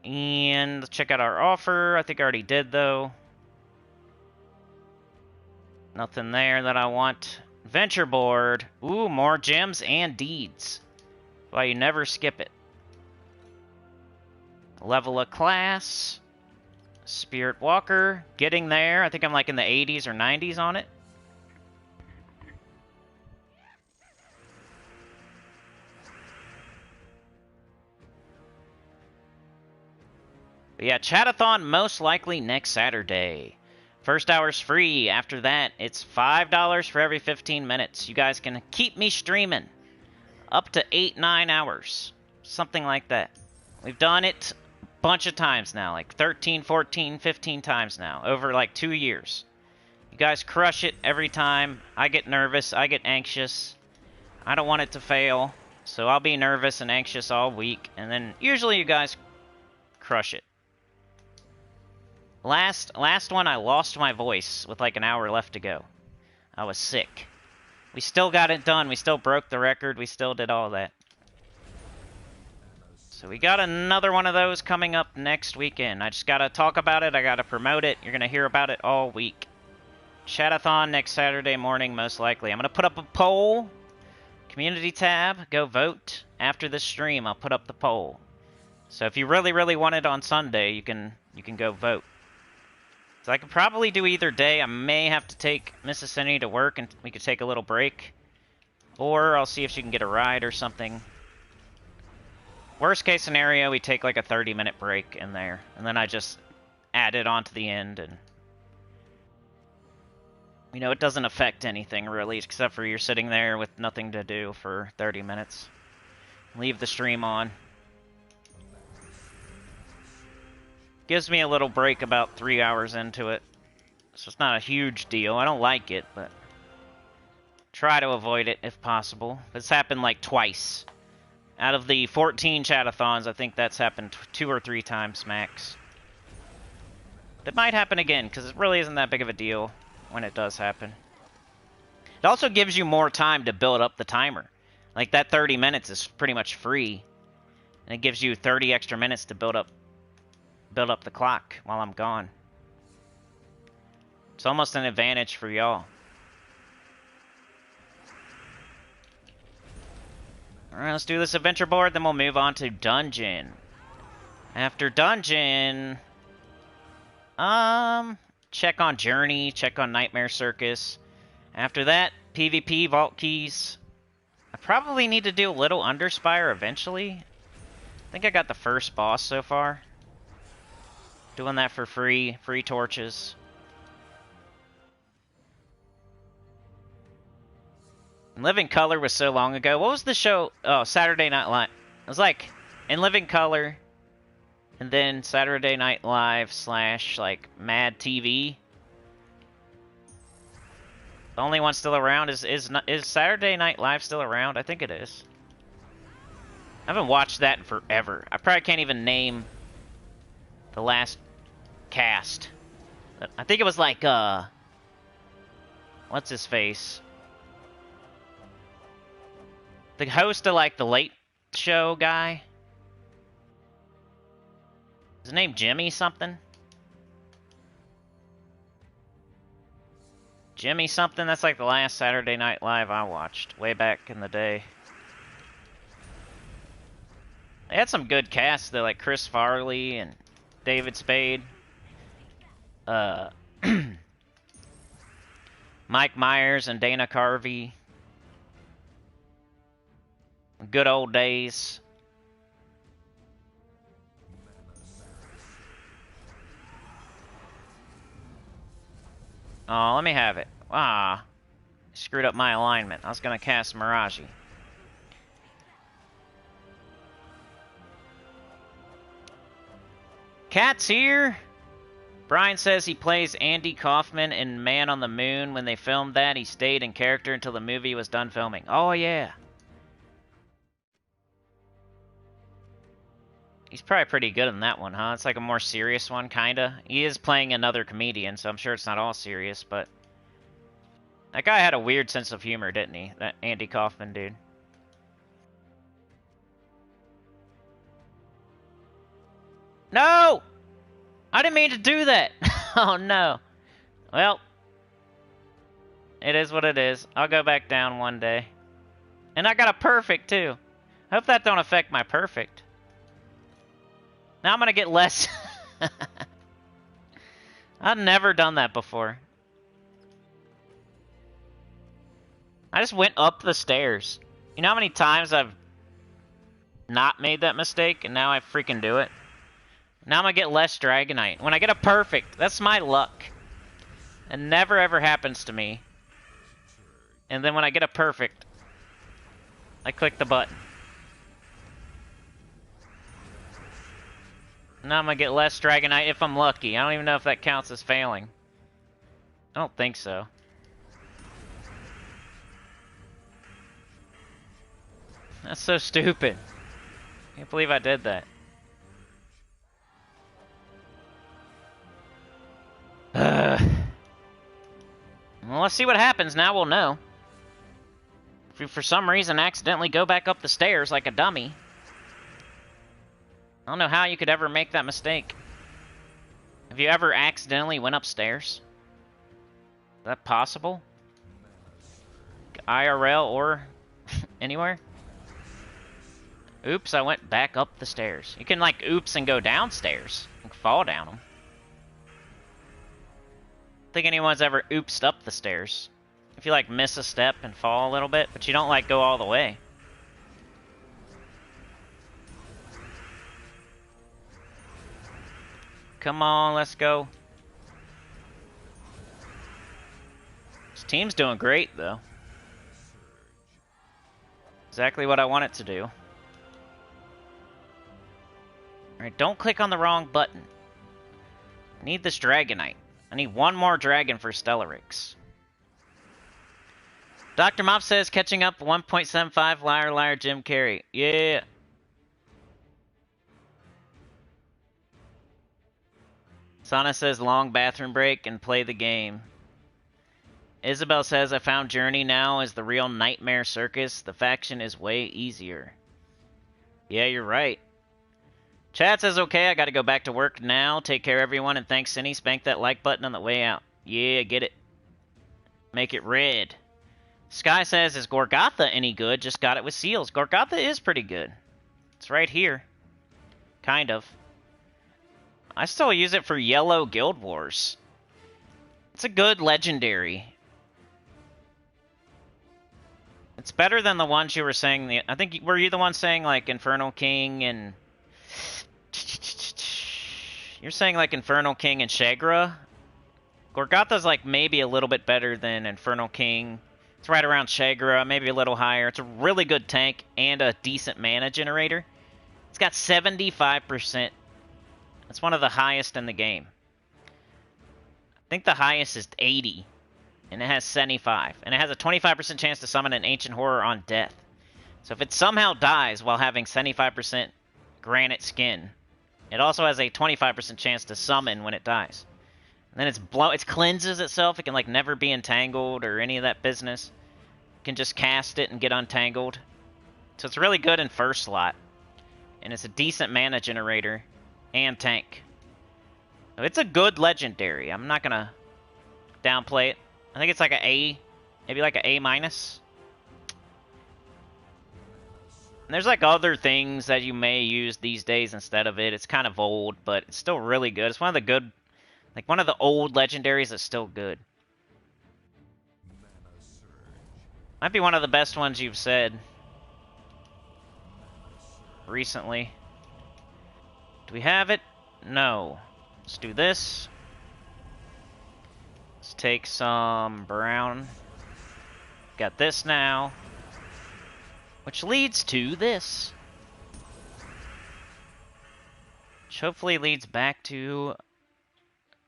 A: And let's check out our offer. I think I already did, though. Nothing there that I want. Venture board. Ooh, more gems and deeds. Why you never skip it. Level of class. Spirit Walker. Getting there. I think I'm like in the 80s or 90s on it. But yeah, Chatathon most likely next Saturday. First hour's free. After that, it's $5 for every 15 minutes. You guys can keep me streaming up to 8-9 hours. Something like that. We've done it a bunch of times now. Like 13, 14, 15 times now. Over like 2 years. You guys crush it every time. I get nervous. I get anxious. I don't want it to fail. So I'll be nervous and anxious all week. And then usually you guys crush it. Last one, I lost my voice with like an hour left to go. I was sick. We still got it done. We still broke the record. We still did all that. So we got another one of those coming up next weekend. I just got to talk about it. I got to promote it. You're going to hear about it all week. Chatathon next Saturday morning, most likely. I'm going to put up a poll. Community tab. Go vote. After this stream, I'll put up the poll. So if you really, really want it on Sunday, you can go vote. So I could probably do either day. I may have to take Mrs. Cinny to work and we could take a little break. Or I'll see if she can get a ride or something. Worst case scenario, we take like a 30-minute break in there. And then I just add it on to the end. And you know, it doesn't affect anything really, except for you're sitting there with nothing to do for 30 minutes. Leave the stream on. Gives me a little break about 3 hours into it. So it's not a huge deal. I don't like it, but try to avoid it if possible. It's happened like twice. Out of the 14 chatathons, I think that's happened 2 or 3 times max. It might happen again, because it really isn't that big of a deal when it does happen. It also gives you more time to build up the timer. Like that 30 minutes is pretty much free. And it gives you 30 extra minutes to build up the clock while I'm gone. It's almost an advantage for y'all. Alright, let's do this adventure board, then we'll move on to dungeon. After dungeon, check on Journey, check on Nightmare Circus. After that, PvP, Vault Keys. I probably need to do a little Underspire eventually. I think I got the first boss so far. Doing that for free. Free torches. Living Color was so long ago. What was the show? Oh, Saturday Night Live. It was like In Living Color, and then Saturday Night Live / like Mad TV. The only one still around is Saturday Night Live still around? I think it is. I haven't watched that in forever. I probably can't even name the last cast. I think it was like what's his face? The host of like the Late Show guy. His name Jimmy something? Jimmy something? That's like the last Saturday Night Live I watched. Way back in the day. They had some good casts though, like Chris Farley and David Spade. Mike Myers and Dana Carvey. Good old days. Oh, let me have it. Ah, screwed up my alignment. I was gonna cast Miraji. Cat's here. Brian says he plays Andy Kaufman in Man on the Moon. When they filmed that, he stayed in character until the movie was done filming. Oh, yeah. He's probably pretty good in that one, huh? It's like a more serious one, kinda. He is playing another comedian, so I'm sure it's not all serious, but... That guy had a weird sense of humor, didn't he? That Andy Kaufman dude. No! I didn't mean to do that! Oh, no. Well... It is what it is. I'll go back down one day. And I got a perfect, too. I hope that don't affect my perfect. Now I'm gonna get less. I've never done that before. I just went up the stairs. You know how many times I've not made that mistake, and now I freaking do it? Now I'm gonna get less Dragonite. When I get a perfect, that's my luck. It never ever happens to me. And then when I get a perfect, I click the button. Now I'm gonna get less Dragonite if I'm lucky. I don't even know if that counts as failing. I don't think so. That's so stupid. Can't believe I did that. Well, let's see what happens. Now we'll know. If you for some reason accidentally go back up the stairs like a dummy, I don't know how you could ever make that mistake. Have you ever accidentally went upstairs? Is that possible? IRL or anywhere? Oops, I went back up the stairs. You can like oops and go downstairs. You can fall down them. I don't think anyone's ever oopsed up the stairs. If you like miss a step and fall a little bit, but you don't like go all the way. Come on, let's go. This team's doing great, though. Exactly what I want it to do. Alright, don't click on the wrong button. I need this Dragonite. I need one more dragon for Stellarix. Dr. Mop says catching up 1.75 liar liar Jim Carrey. Yeah. Sana says long bathroom break and play the game. Isabel says I found Journey now is the real Nightmare Circus. The faction is way easier. Yeah, you're right. Chat says okay, I gotta go back to work now. Take care everyone and thanks Cinny. Spank that like button on the way out. Yeah, get it. Make it red. Sky says, is Gorgatha any good? Just got it with seals. Gorgatha is pretty good. It's right here. Kind of. I still use it for Yellow Guild Wars. It's a good legendary. It's better than the ones you were saying. I think, were you the one saying, like, Infernal King and You're saying like Infernal King and Shagra? Gorgatha's like maybe a little bit better than Infernal King. It's right around Shagra, maybe a little higher. It's a really good tank and a decent mana generator. It's got 75%. That's one of the highest in the game. I think the highest is 80, and it has 75. And it has a 25% chance to summon an Ancient Horror on death. So if it somehow dies while having 75% Granite Skin, it also has a 25% chance to summon when it dies. And then it cleanses itself. It can like never be entangled or any of that business. You can just cast it and get untangled. So it's really good in first slot. And it's a decent mana generator and tank. So it's a good legendary. I'm not gonna downplay it. I think it's like an A, maybe like an A minus. And there's like other things that you may use these days instead of it. It's kind of old, but it's still really good. It's one of the good, like one of the old legendaries that's still good. Might be one of the best ones you've said recently. Do we have it? No. Let's do this. Let's take some brown. Got this now. Which leads to this. Which hopefully leads back to...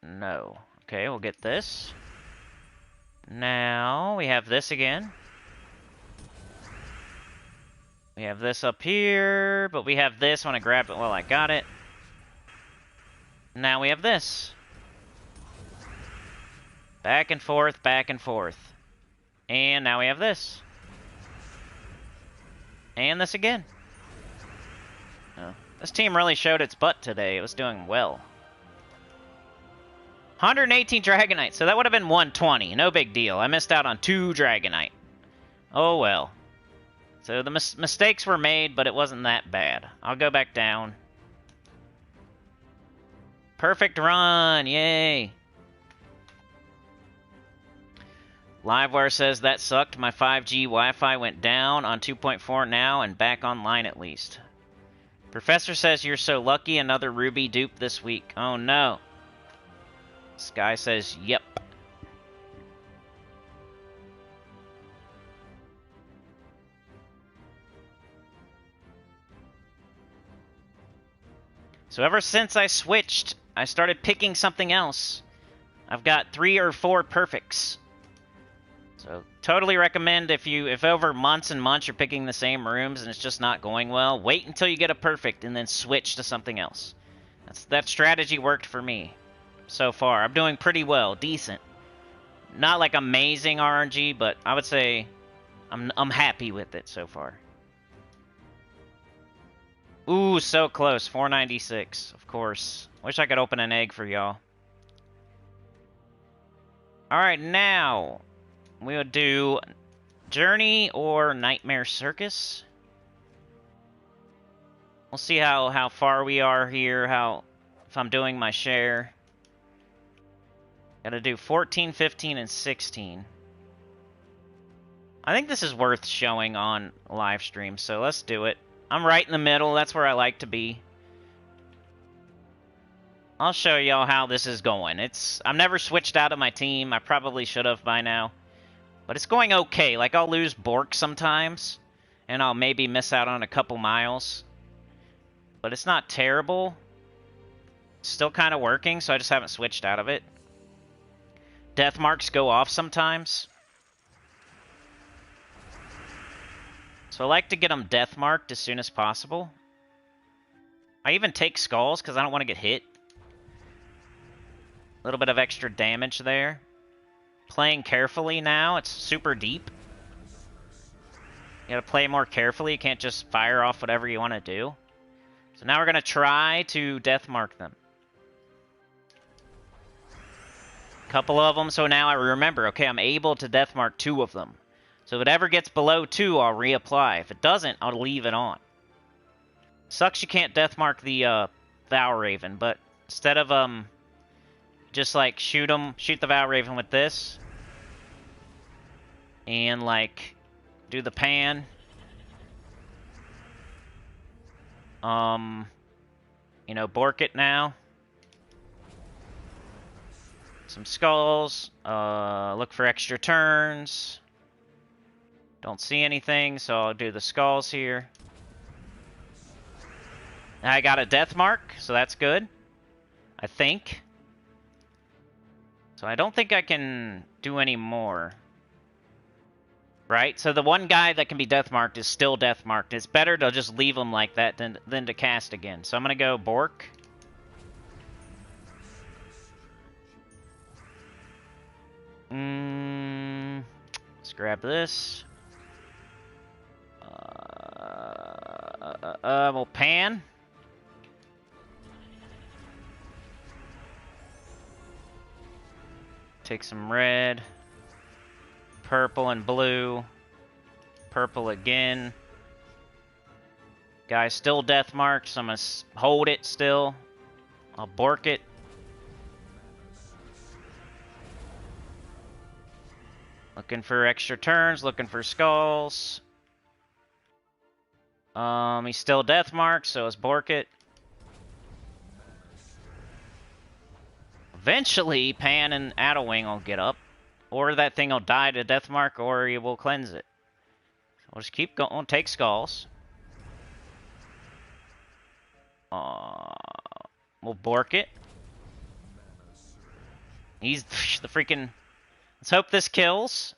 A: No. Okay, we'll get this. Now, we have this again. We have this up here, but we have this. I want to grab it while I got it. Now we have this. Back and forth, back and forth. And now we have this. And this again. Oh, this team really showed its butt today. It was doing well. 118 Dragonite, so that would have been 120. No big deal. I missed out on 2 Dragonite. Oh well. So the mistakes were made, but it wasn't that bad. I'll go back down. Perfect run! Yay! Livewire says that sucked. My 5G Wi-Fi went down on 2.4 now and back online at least. Professor says you're so lucky. Another Ruby dupe this week. Oh no. Sky says yep. So ever since I switched, I started picking something else. I've got 3 or 4 perfects. So totally recommend if over months and months you're picking the same rooms and it's just not going well, wait until you get a perfect and then switch to something else. That strategy worked for me so far. I'm doing pretty well, decent. Not like amazing RNG, but I would say I'm happy with it so far. Ooh, so close. 496, of course. Wish I could open an egg for y'all. Alright, now we'll do Journey or Nightmare Circus. We'll see how far we are here, if I'm doing my share. Gotta do 14, 15, and 16. I think this is worth showing on live stream, so let's do it. I'm right in the middle. That's where I like to be. I'll show y'all how this is going. I've never switched out of my team. I probably should have by now. But it's going okay. Like, I'll lose Bork sometimes. And I'll maybe miss out on a couple miles. But it's not terrible. It's still kind of working, so I just haven't switched out of it. Death marks go off sometimes. So I like to get them death marked as soon as possible. I even take skulls because I don't want to get hit. A little bit of extra damage there. Playing carefully now. It's super deep. You gotta play more carefully. You can't just fire off whatever you want to do. So now we're gonna try to death mark them. Couple of them. So now I remember, okay, I'm able to death mark 2 of them. So if it ever gets below 2, I'll reapply. If it doesn't, I'll leave it on. Sucks you can't death mark the Vow Raven, but instead of just like shoot the Vow Raven with this, and like do the pan. You know, bork it now. Some skulls. Look for extra turns. Don't see anything, so I'll do the skulls here. I got a death mark, so that's good. I think. So I don't think I can do any more. Right? So the one guy that can be death marked is still death marked. It's better to just leave him like that than to cast again. So I'm going to go Bork. Let's grab this. We'll pan. Take some red. Purple and blue. Purple again. Guy's still death marked, so I'm going to hold it still. I'll Bork it. Looking for extra turns, looking for skulls. He's still death marked, so let's Bork it. Eventually, Pan and Adderwing will get up. Or that thing will die to death mark, or he will cleanse it. We'll just keep going. Take skulls. We'll Bork it. He's the freaking... Let's hope this kills.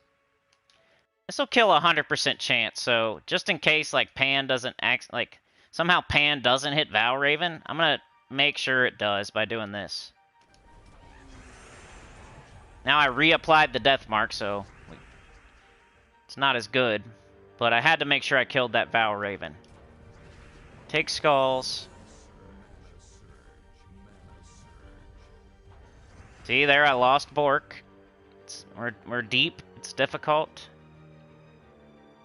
A: This will kill 100% chance, so just in case, like, Pan doesn't act... Like, somehow Pan doesn't hit Valraven, I'm gonna make sure it does by doing this. Now I reapplied the death mark, so it's not as good. But I had to make sure I killed that Valraven. Take skulls. See, there I lost Bork. We're deep. It's difficult.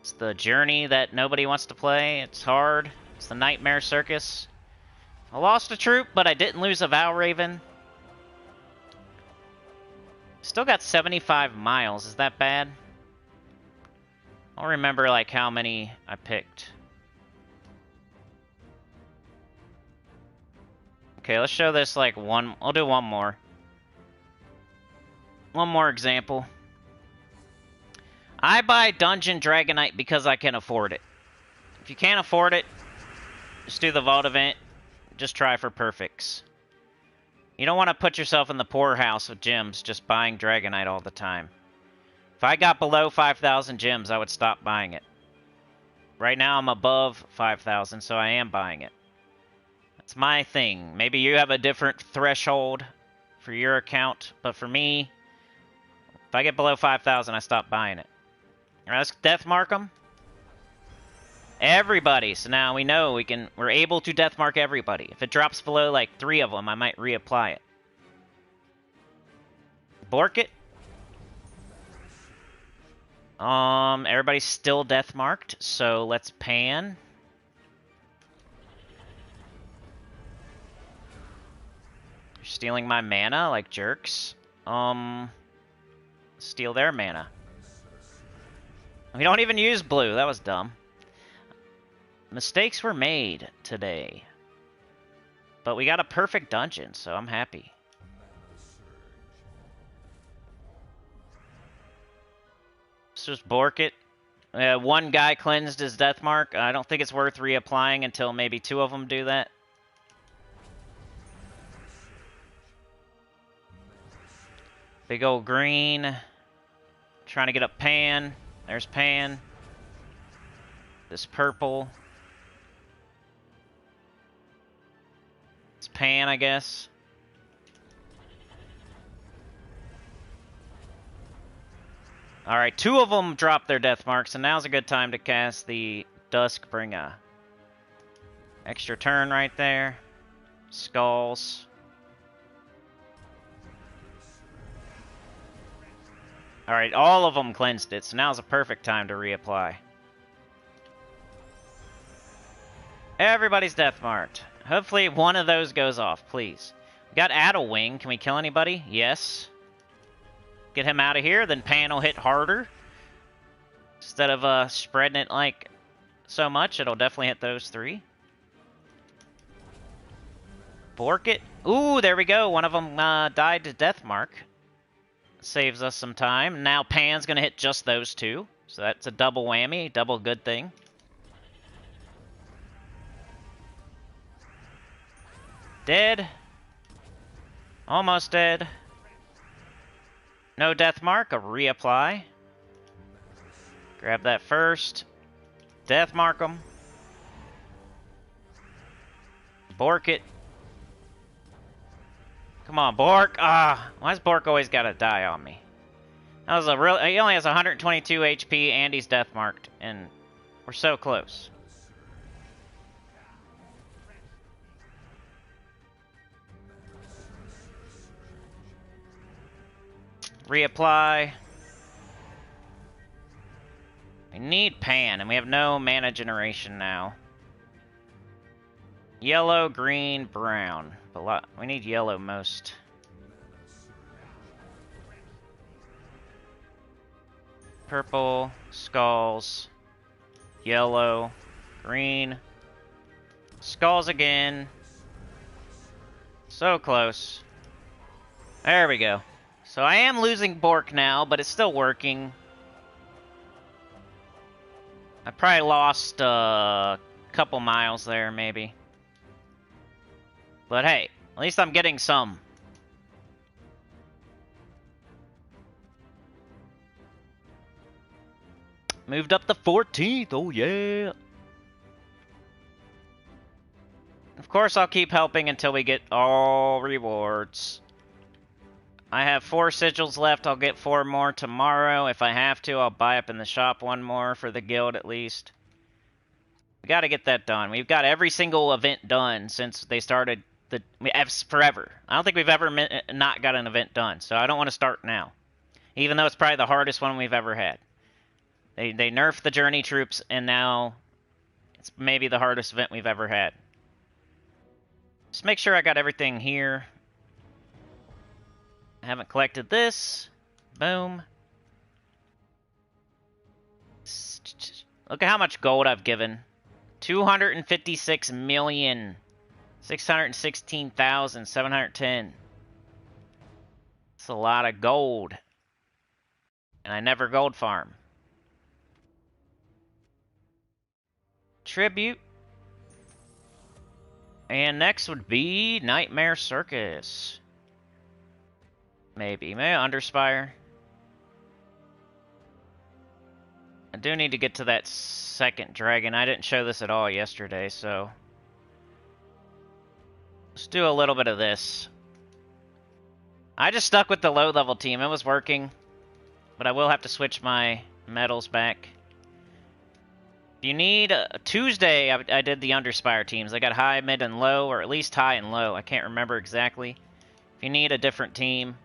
A: It's the journey that nobody wants to play. It's hard. It's the Nightmare Circus. I lost a troop, but I didn't lose a Valraven. Still got 75 miles. Is that bad? I don't remember, like, how many I picked. Okay, let's show this, like, one... I'll do one more. One more example. I buy Dungeon Dragonite because I can afford it. If you can't afford it, just do the Vault event. Just try for perfects. You don't want to put yourself in the poorhouse of gems just buying Dragonite all the time. If I got below 5,000 gems, I would stop buying it. Right now, I'm above 5,000, so I am buying it. That's my thing. Maybe you have a different threshold for your account, but for me, if I get below 5,000, I stop buying it. All right, let's death mark them. Everybody. So now we know we're able to death mark everybody. If it drops below like 3 of them, I might reapply it. Bork it. Everybody's still death marked, so let's pan. You're stealing my mana like jerks. Steal their mana. We don't even use blue. That was dumb. Mistakes were made today. But we got a perfect dungeon, so I'm happy. Let's just Bork it. One guy cleansed his death mark. I don't think it's worth reapplying until maybe 2 of them do that. Big old green. Trying to get up Pan. There's Pan. This purple. It's Pan, I guess. Alright, 2 of them dropped their death marks, and now's a good time to cast the Duskbringer. Extra turn right there. Skulls. Alright, all of them cleansed it, so now's a perfect time to reapply. Everybody's death marked. Hopefully one of those goes off, please. We got Adderwing. Can we kill anybody? Yes. Get him out of here, then Pan will hit harder. Instead of spreading it like so much, it'll definitely hit those 3. Bork it. Ooh, there we go. One of them died to death mark. Saves us some time. Now Pan's gonna hit just those two. So that's a double whammy, double good thing. Dead. Almost dead. No death mark, a reapply. Grab that first. Death mark them. Bork it. Come on, Bork. Ah, why's Bork always gotta die on me? That was a real. He only has 122 HP and he's death marked, and we're so close. Reapply. We need Pan, and we have no mana generation now. Yellow, green, brown. But we need yellow most. Purple, skulls, yellow, green, skulls again. So close. There we go. So I am losing Bork now, but it's still working. I probably lost a couple miles there, maybe. But hey, at least I'm getting some. Moved up to 14th, oh yeah. Of course I'll keep helping until we get all rewards. I have 4 sigils left, I'll get 4 more tomorrow. If I have to, I'll buy up in the shop 1 more for the guild at least. We gotta get that done. We've got every single event done since they started forever. I don't think we've ever not got an event done, so I don't want to start now. Even though it's probably the hardest one we've ever had. They nerfed the journey troops, and now it's maybe the hardest event we've ever had. Just make sure I got everything here. I haven't collected this. Boom. Look at how much gold I've given. 256,616,710. That's a lot of gold. And I never gold farm. Tribute. And next would be Nightmare Circus. Maybe Underspire. I do need to get to that second dragon. I didn't show this at all yesterday, so let's do a little bit of this. I just stuck with the low level team. It was working, but I will have to switch my medals back. If you need Tuesday, I did the Underspire teams. I got high, mid, and low, or at least high and low. I can't remember exactly. If you need a different team,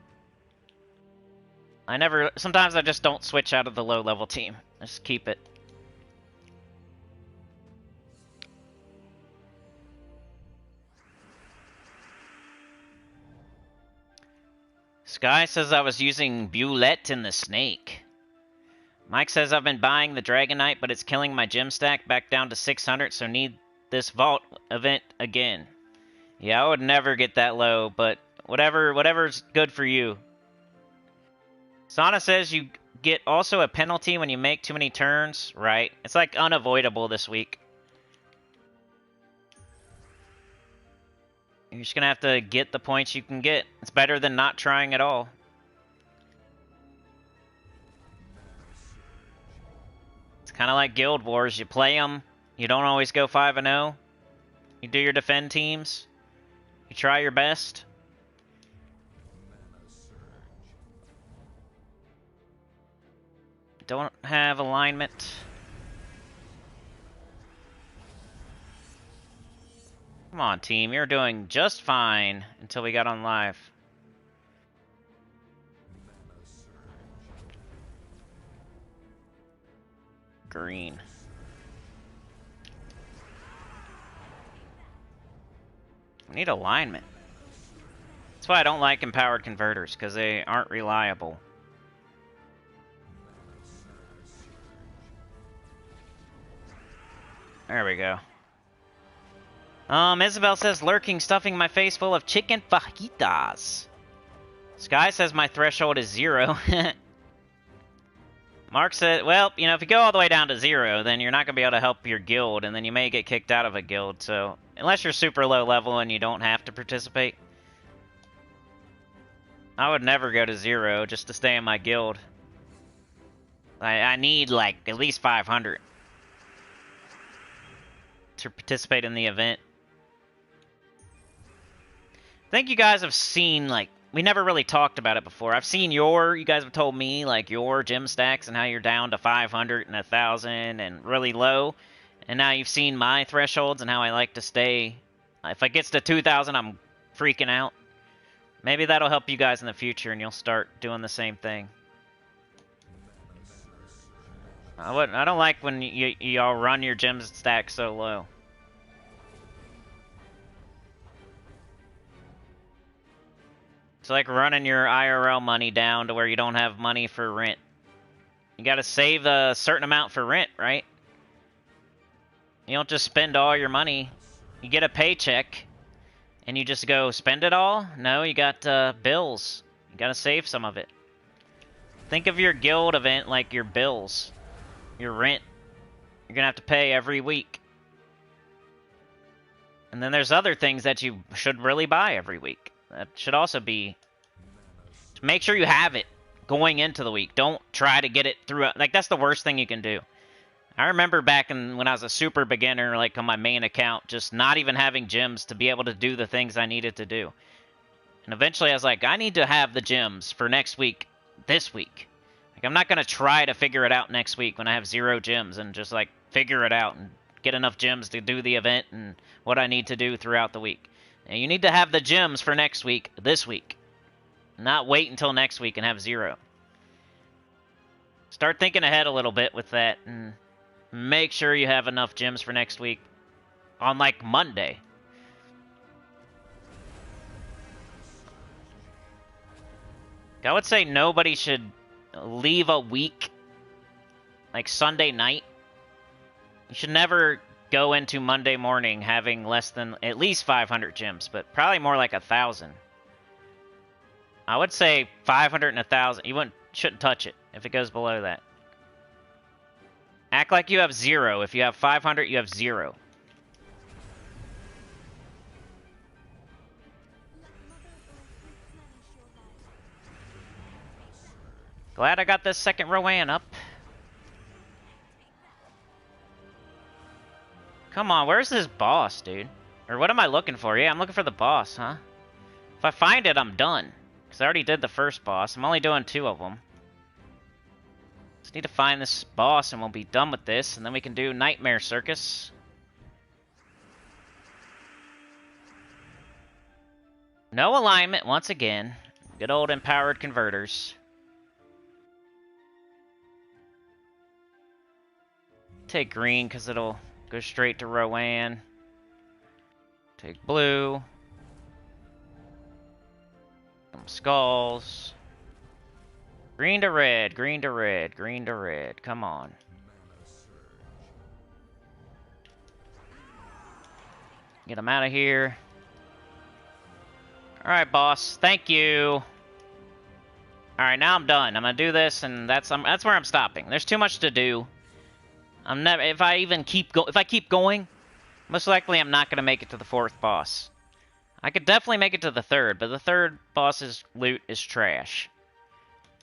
A: sometimes I just don't switch out of the low level team. I just keep it. Sky says I was using Bulette in the snake. Mike says I've been buying the Dragonite, but it's killing my gem stack back down to 600, so need this vault event again. Yeah, I would never get that low, but whatever's good for you. Sana says you get also a penalty when you make too many turns. Right. It's like unavoidable this week. You're just going to have to get the points you can get. It's better than not trying at all. It's kind of like Guild Wars. You play them. You don't always go 5-0. You do your defend teams. You try your best. Don't have alignment. Come on, team. You're doing just fine until we got on live. Green. We need alignment. That's why I don't like empowered converters, because they aren't reliable. There we go. Isabel says, lurking, stuffing my face full of chicken fajitas. Sky says my threshold is 0. Mark said, well, you know, if you go all the way down to 0, then you're not going to be able to help your guild, and then you may get kicked out of a guild, so... Unless you're super low level and you don't have to participate. I would never go to 0 just to stay in my guild. I need, like, at least 500 to participate in the event. I think you guys have seen, like, we never really talked about it before. I've seen you guys have told me, like, your gem stacks and how you're down to 500 and 1,000 and really low. And now you've seen my thresholds and how I like to stay. If it gets to 2,000, I'm freaking out. Maybe that'll help you guys in the future and you'll start doing the same thing. I don't like when y'all run your gem stack so low. It's like running your IRL money down to where you don't have money for rent. You gotta save a certain amount for rent, right? You don't just spend all your money. You get a paycheck, and you just go spend it all? No, you got bills. You gotta save some of it. Think of your guild event like your bills. Your rent. You're gonna have to pay every week. And then there's other things that you should really buy every week. That should also be... Make sure you have it going into the week. Don't try to get it through... Like, that's the worst thing you can do. I remember back when I was a super beginner, like on my main account, just not even having gems to be able to do the things I needed to do. And eventually I was like, I need to have the gems for next week, this week. Like, I'm not going to try to figure it out next week when I have 0 gems and just, like, figure it out and get enough gems to do the event and what I need to do throughout the week. And you need to have the gems for next week, this week. Not wait until next week and have 0. Start thinking ahead a little bit with that and make sure you have enough gems for next week on, like, Monday. I would say nobody should leave a week, like Sunday night. You should never go into Monday morning having less than at least 500 gems, but probably more like 1,000. I would say 500 and 1,000. You shouldn't touch it if it goes below that. Act like you have 0. If you have 500, you have 0. Glad I got this second Rowan up. Come on, where's this boss, dude? Or what am I looking for? Yeah, I'm looking for the boss, huh? If I find it, I'm done. Because I already did the first boss. I'm only doing 2 of them. Just need to find this boss and we'll be done with this. And then we can do Nightmare Circus. No alignment, once again. Good old empowered converters. Take green because it'll go straight to Rowan. Take blue. Some skulls. Green to red, green to red, green to red. Come on. Get them out of here. Alright, boss. Thank you. Alright, now I'm done. I'm gonna do this, and that's where I'm stopping. There's too much to do. If I keep going, most likely I'm not gonna make it to the 4th boss. I could definitely make it to the 3rd, but the 3rd boss's loot is trash.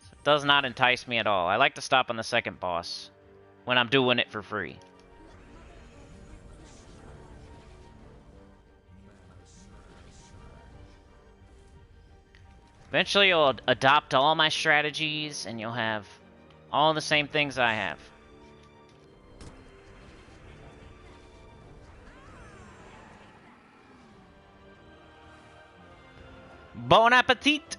A: So it does not entice me at all. I like to stop on the 2nd boss when I'm doing it for free. Eventually you'll adopt all my strategies and you'll have all the same things I have. Bon appetit!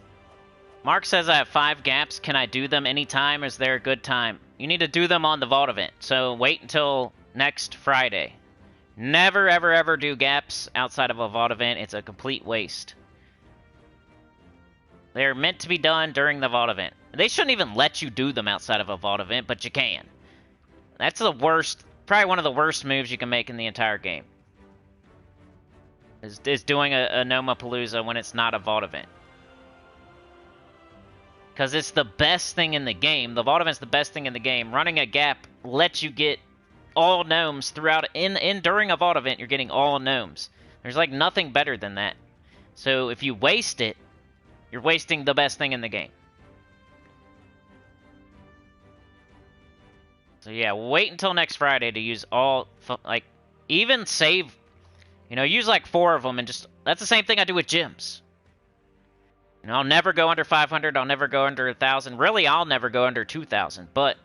A: Mark says I have 5 gaps. Can I do them anytime? Is there a good time? You need to do them on the vault event. So wait until next Friday. Never, ever, ever do gaps outside of a vault event. It's a complete waste. They're meant to be done during the vault event. They shouldn't even let you do them outside of a vault event, but you can. That's the worst, probably one of the worst moves you can make in the entire game. Is doing a Nomapalooza when it's not a vault event. Because it's the best thing in the game. The Vault Event's the best thing in the game. Running a gap lets you get all gnomes throughout. During a Vault Event, you're getting all gnomes. There's like nothing better than that. So if you waste it, you're wasting the best thing in the game. So yeah, wait until next Friday to use all, like, even save, you know, use like 4 of them and just, that's the same thing I do with gyms. You know, I'll never go under 500, I'll never go under 1,000. Really, I'll never go under 2,000, but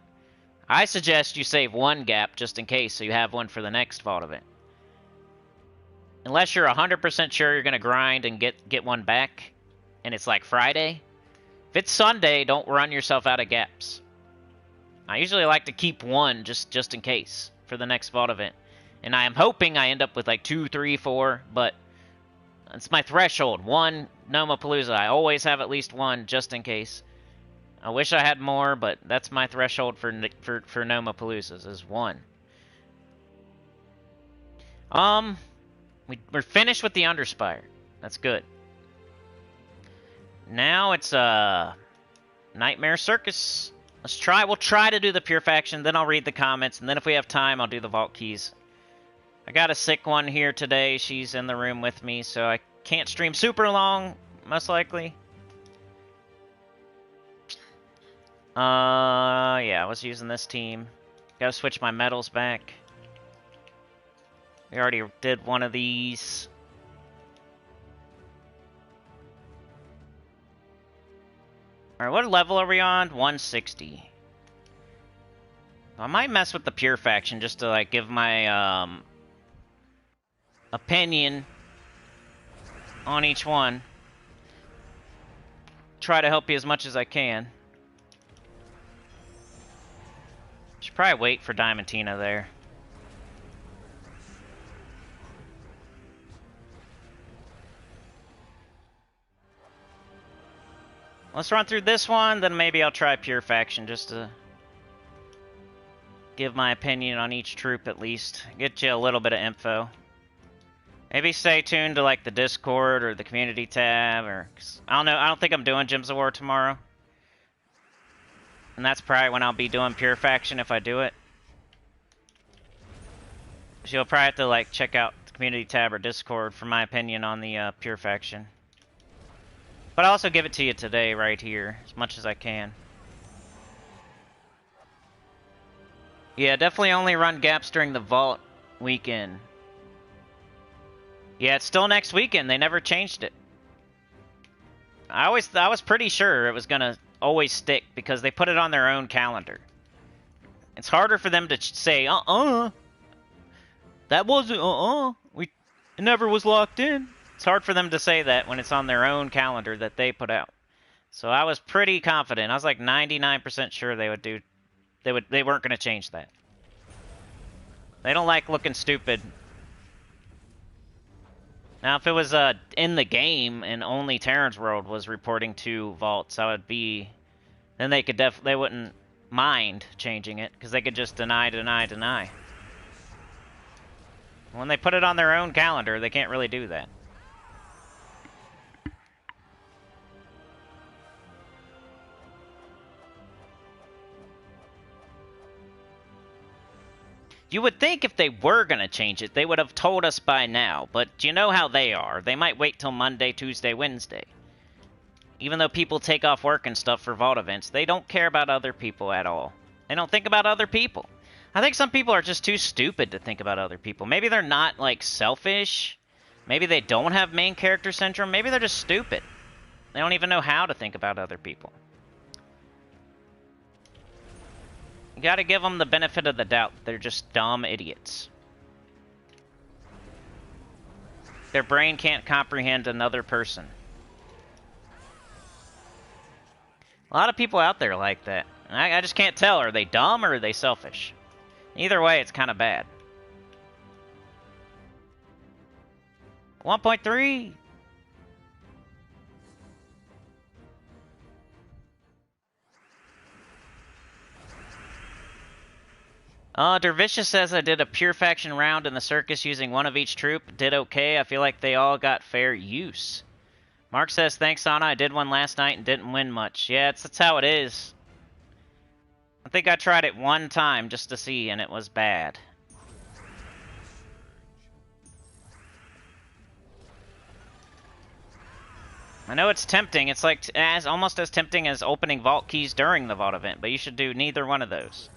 A: I suggest you save 1 gap just in case so you have one for the next Vault Event. Unless you're 100% sure you're going to grind and get one back, and it's like Friday. If it's Sunday, don't run yourself out of gaps. I usually like to keep 1 just in case for the next Vault Event. And I am hoping I end up with like 2, 3, 4, but it's my threshold. 1 Nomapalooza. I always have at least 1 just in case. I wish I had more, but that's my threshold for Nomapaloozas is 1. We're finished with the Underspire. That's good. Now it's Nightmare Circus. We'll try to do the Pure Faction, then I'll read the comments, and then if we have time, I'll do the Vault Keys. I got a sick one here today. She's in the room with me, so I can't stream super long, most likely. Yeah, I was using this team. Gotta switch my medals back. We already did one of these. Alright, what level are we on? 160. I might mess with the Pure Faction just to, like, give my, opinion on each one. Try to help you as much as I can. Should probably wait for Diamantina there. Let's run through this one, then maybe I'll try Pure Faction just to give my opinion on each troop at least. Get you a little bit of info. Maybe stay tuned to like the Discord or the community tab, or I don't know. I don't think I'm doing Gyms of War tomorrow, and that's probably when I'll be doing Pure Faction if I do it. So you'll probably have to like check out the community tab or Discord for my opinion on the Pure Faction. But I'll also give it to you today right here, as much as I can. Yeah, definitely only run gaps during the Vault weekend. Yeah, it's still next weekend. They never changed it. I was pretty sure it was gonna always stick because they put it on their own calendar. It's harder for them to say, that wasn't, it never was locked in. It's hard for them to say that when it's on their own calendar that they put out. So I was pretty confident. I was like 99% sure they weren't going to change that. They don't like looking stupid. Now, if it was in the game and only Terran's World was reporting 2 vaults, I would be. Then they wouldn't mind changing it because they could just deny. When they put it on their own calendar, they can't really do that. You would think if they were going to change it, they would have told us by now, but you know how they are. They might wait till Monday, Tuesday, Wednesday. Even though people take off work and stuff for Vault events, they don't care about other people at all. They don't think about other people. I think some people are just too stupid to think about other people. Maybe they're not, like, selfish. Maybe they don't have main character syndrome. Maybe they're just stupid. They don't even know how to think about other people. You gotta give them the benefit of the doubt. They're just dumb idiots. Their brain can't comprehend another person. A lot of people out there like that. I just can't tell. Are they dumb or are they selfish? Either way, it's kind of bad. 1.3. Dervicious says I did a Pure Faction round in the circus using one of each troop. Did okay. I feel like they all got fair use. Mark says, thanks, Anna. I did one last night and didn't win much. Yeah, that's how it is. I think I tried it one time just to see, and it was bad. I know it's tempting. It's like almost as tempting as opening vault keys during the vault event, but you should do neither one of those.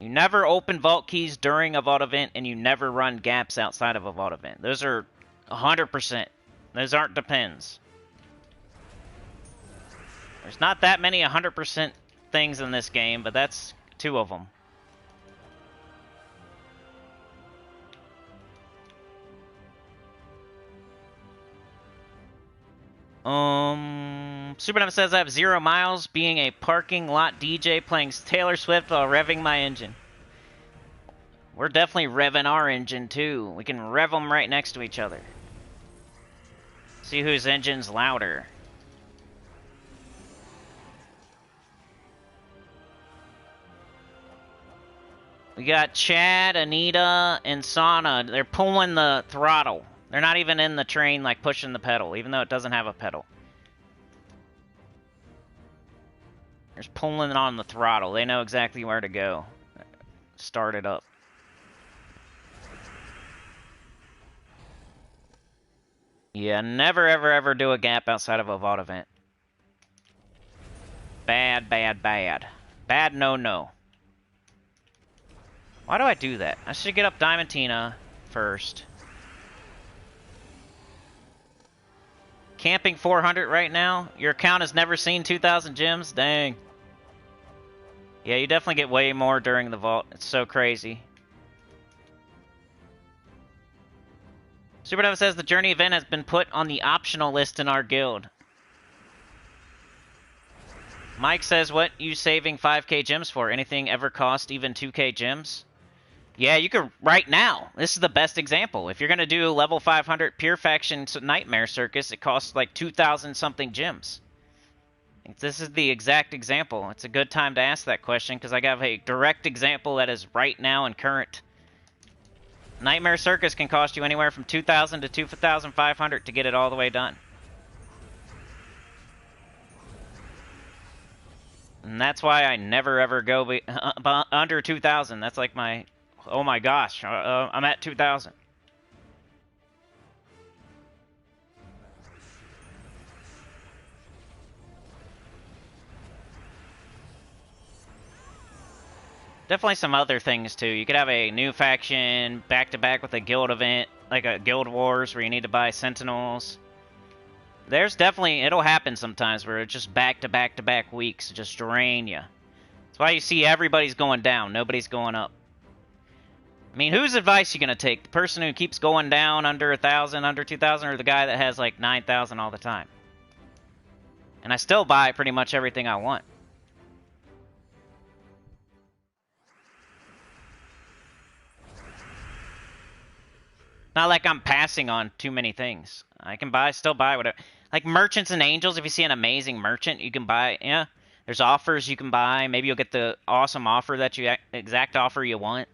A: You never open vault keys during a vault event, and you never run gaps outside of a vault event. Those are 100%. Those aren't depends. There's not that many 100% things in this game, but that's 2 of them. Supernova says I have 0 miles, being a parking lot DJ playing Taylor Swift while revving my engine. We're definitely revving our engine too. We can rev them right next to each other. See whose engine's louder. We got Chad, Anita, and Sana. They're pulling the throttle. They're not even in the train, like, pushing the pedal, even though it doesn't have a pedal. They're just pulling it on the throttle. They know exactly where to go. Start it up. Yeah, never, ever, ever do a gap outside of a vault event. Bad, bad, bad. Bad, no, no. Why do I do that? I should get up Diamantina first. Camping 400 right now? Your account has never seen 2,000 gems? Dang. Yeah, you definitely get way more during the vault. It's so crazy. Supernova says the journey event has been put on the optional list in our guild. Mike says, what you saving 5k gems for? Anything ever cost even 2k gems? Yeah, you could right now. This is the best example. If you're going to do level 500 Pure Faction Nightmare Circus, it costs like 2,000 something gems. This is the exact example. It's a good time to ask that question because I have a direct example that is right now and current. Nightmare Circus can cost you anywhere from 2,000 to 2,500 to get it all the way done. And that's why I never ever go under 2,000. That's like my... Oh my gosh, I'm at 2,000. Definitely some other things too. You could have a new faction back-to-back with a guild event, like a Guild Wars where you need to buy Sentinels. There's definitely, it'll happen sometimes where it's just back-to-back-to-back weeks, just drain you. That's why you see everybody's going down, nobody's going up. I mean, whose advice are you going to take? The person who keeps going down under 1,000, under 2,000, or the guy that has like 9,000 all the time? And I still buy pretty much everything I want. Not like I'm passing on too many things. I can still buy whatever. Like Merchants and Angels, if you see an amazing merchant, you can buy, yeah. There's offers you can buy. Maybe you'll get the awesome offer that exact offer you want.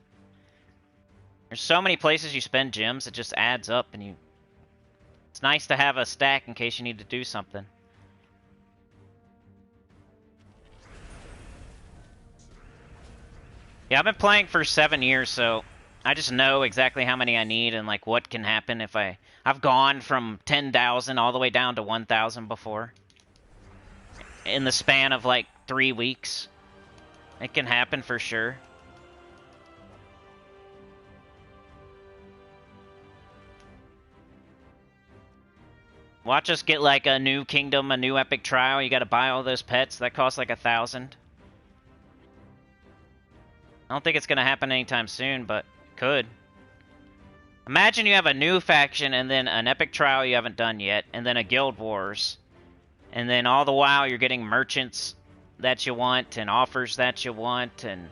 A: There's so many places you spend gems, it just adds up, and it's nice to have a stack in case you need to do something. Yeah, I've been playing for 7 years, so I just know exactly how many I need and like what can happen if I've gone from 10,000 all the way down to 1,000 before. In the span of like 3 weeks. It can happen for sure. Watch us get like a new kingdom, a new epic trial. You gotta buy all those pets. That costs like 1,000. I don't think it's gonna happen anytime soon, but it could. Imagine you have a new faction and then an epic trial you haven't done yet, and then a guild wars. And then all the while you're getting merchants that you want and offers that you want, and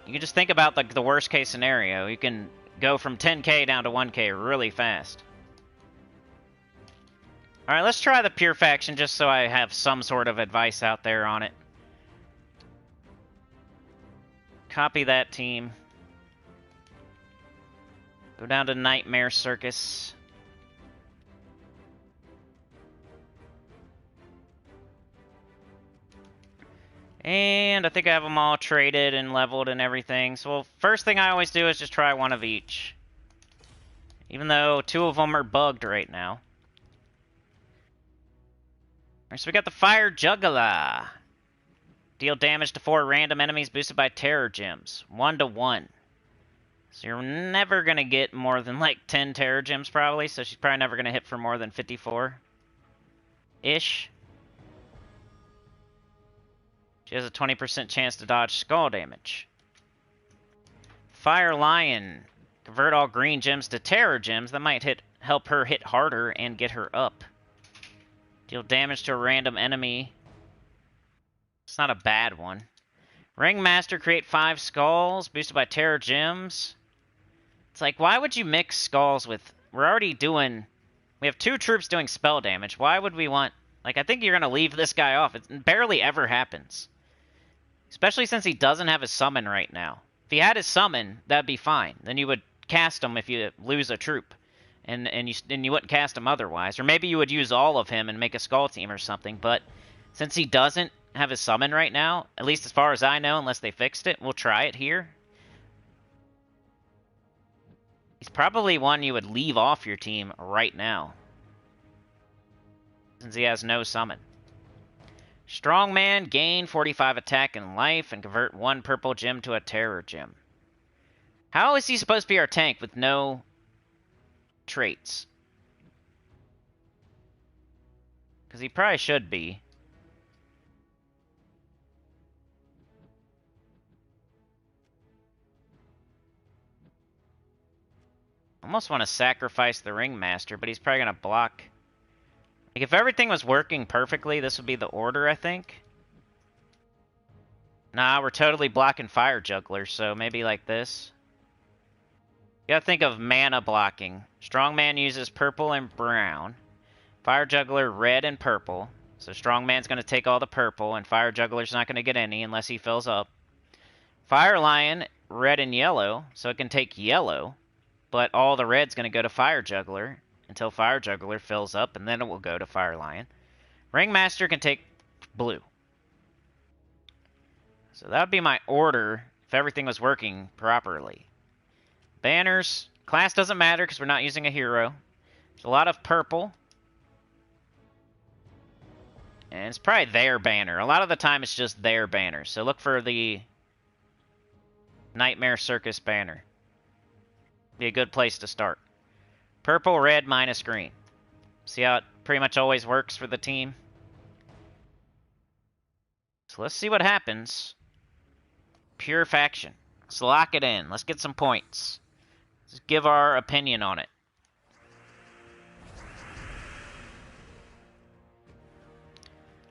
A: you can just think about like the worst case scenario. You can go from 10k down to 1k really fast. Alright, let's try the Pure Faction just so I have some sort of advice out there on it. Copy that team. Go down to Nightmare Circus. And I think I have them all traded and leveled and everything. So well, first thing I always do is just try one of each. Even though 2 of them are bugged right now. Alright, so we got the Fire Juggler. Deal damage to 4 random enemies boosted by Terror Gems. 1-to-1. So you're never going to get more than like 10 Terror Gems probably. So she's probably never going to hit for more than 54-ish. She has a 20% chance to dodge skull damage. Fire Lion. Convert all green gems to Terror Gems. That might help her hit harder and get her up. Deal damage to a random enemy. It's not a bad one. Ringmaster, create 5 skulls, boosted by Terror Gems. It's like, why would you mix skulls with... We're already doing... We have 2 troops doing spell damage. Why would we want... Like, I think you're going to leave this guy off. It barely ever happens. Especially since he doesn't have his summon right now. If he had his summon, that'd be fine. Then you would cast him if you lose a troop. And you wouldn't cast him otherwise. Or maybe you would use all of him and make a skull team or something. But since he doesn't have his summon right now, at least as far as I know, unless they fixed it, we'll try it here. He's probably one you would leave off your team right now. Since he has no summon. Strongman, gain 45 attack and life, and convert 1 purple gem to a terror gem. How is he supposed to be our tank with no traits? Because he probably should be. Almost want to sacrifice the Ringmaster, but he's probably going to block. Like, if everything was working perfectly, this would be the order, I think. Nah, we're totally blocking Fire Juggler, so maybe like this. You gotta think of mana blocking. Strongman uses purple and brown. Fire Juggler, red and purple. So Strongman's gonna take all the purple, and Fire Juggler's not gonna get any unless he fills up. Fire Lion, red and yellow, so it can take yellow. But all the red's gonna go to Fire Juggler until Fire Juggler fills up, and then it will go to Fire Lion. Ringmaster can take blue. So that would be my order if everything was working properly. Banners. Class doesn't matter because we're not using a hero. There's a lot of purple. And it's probably their banner. A lot of the time it's just their banner. So look for the Nightmare Circus banner. Be a good place to start. Purple, red, minus green. See how it pretty much always works for the team? So let's see what happens. Pure faction. Let's lock it in. Let's get some points. Let's give our opinion on it.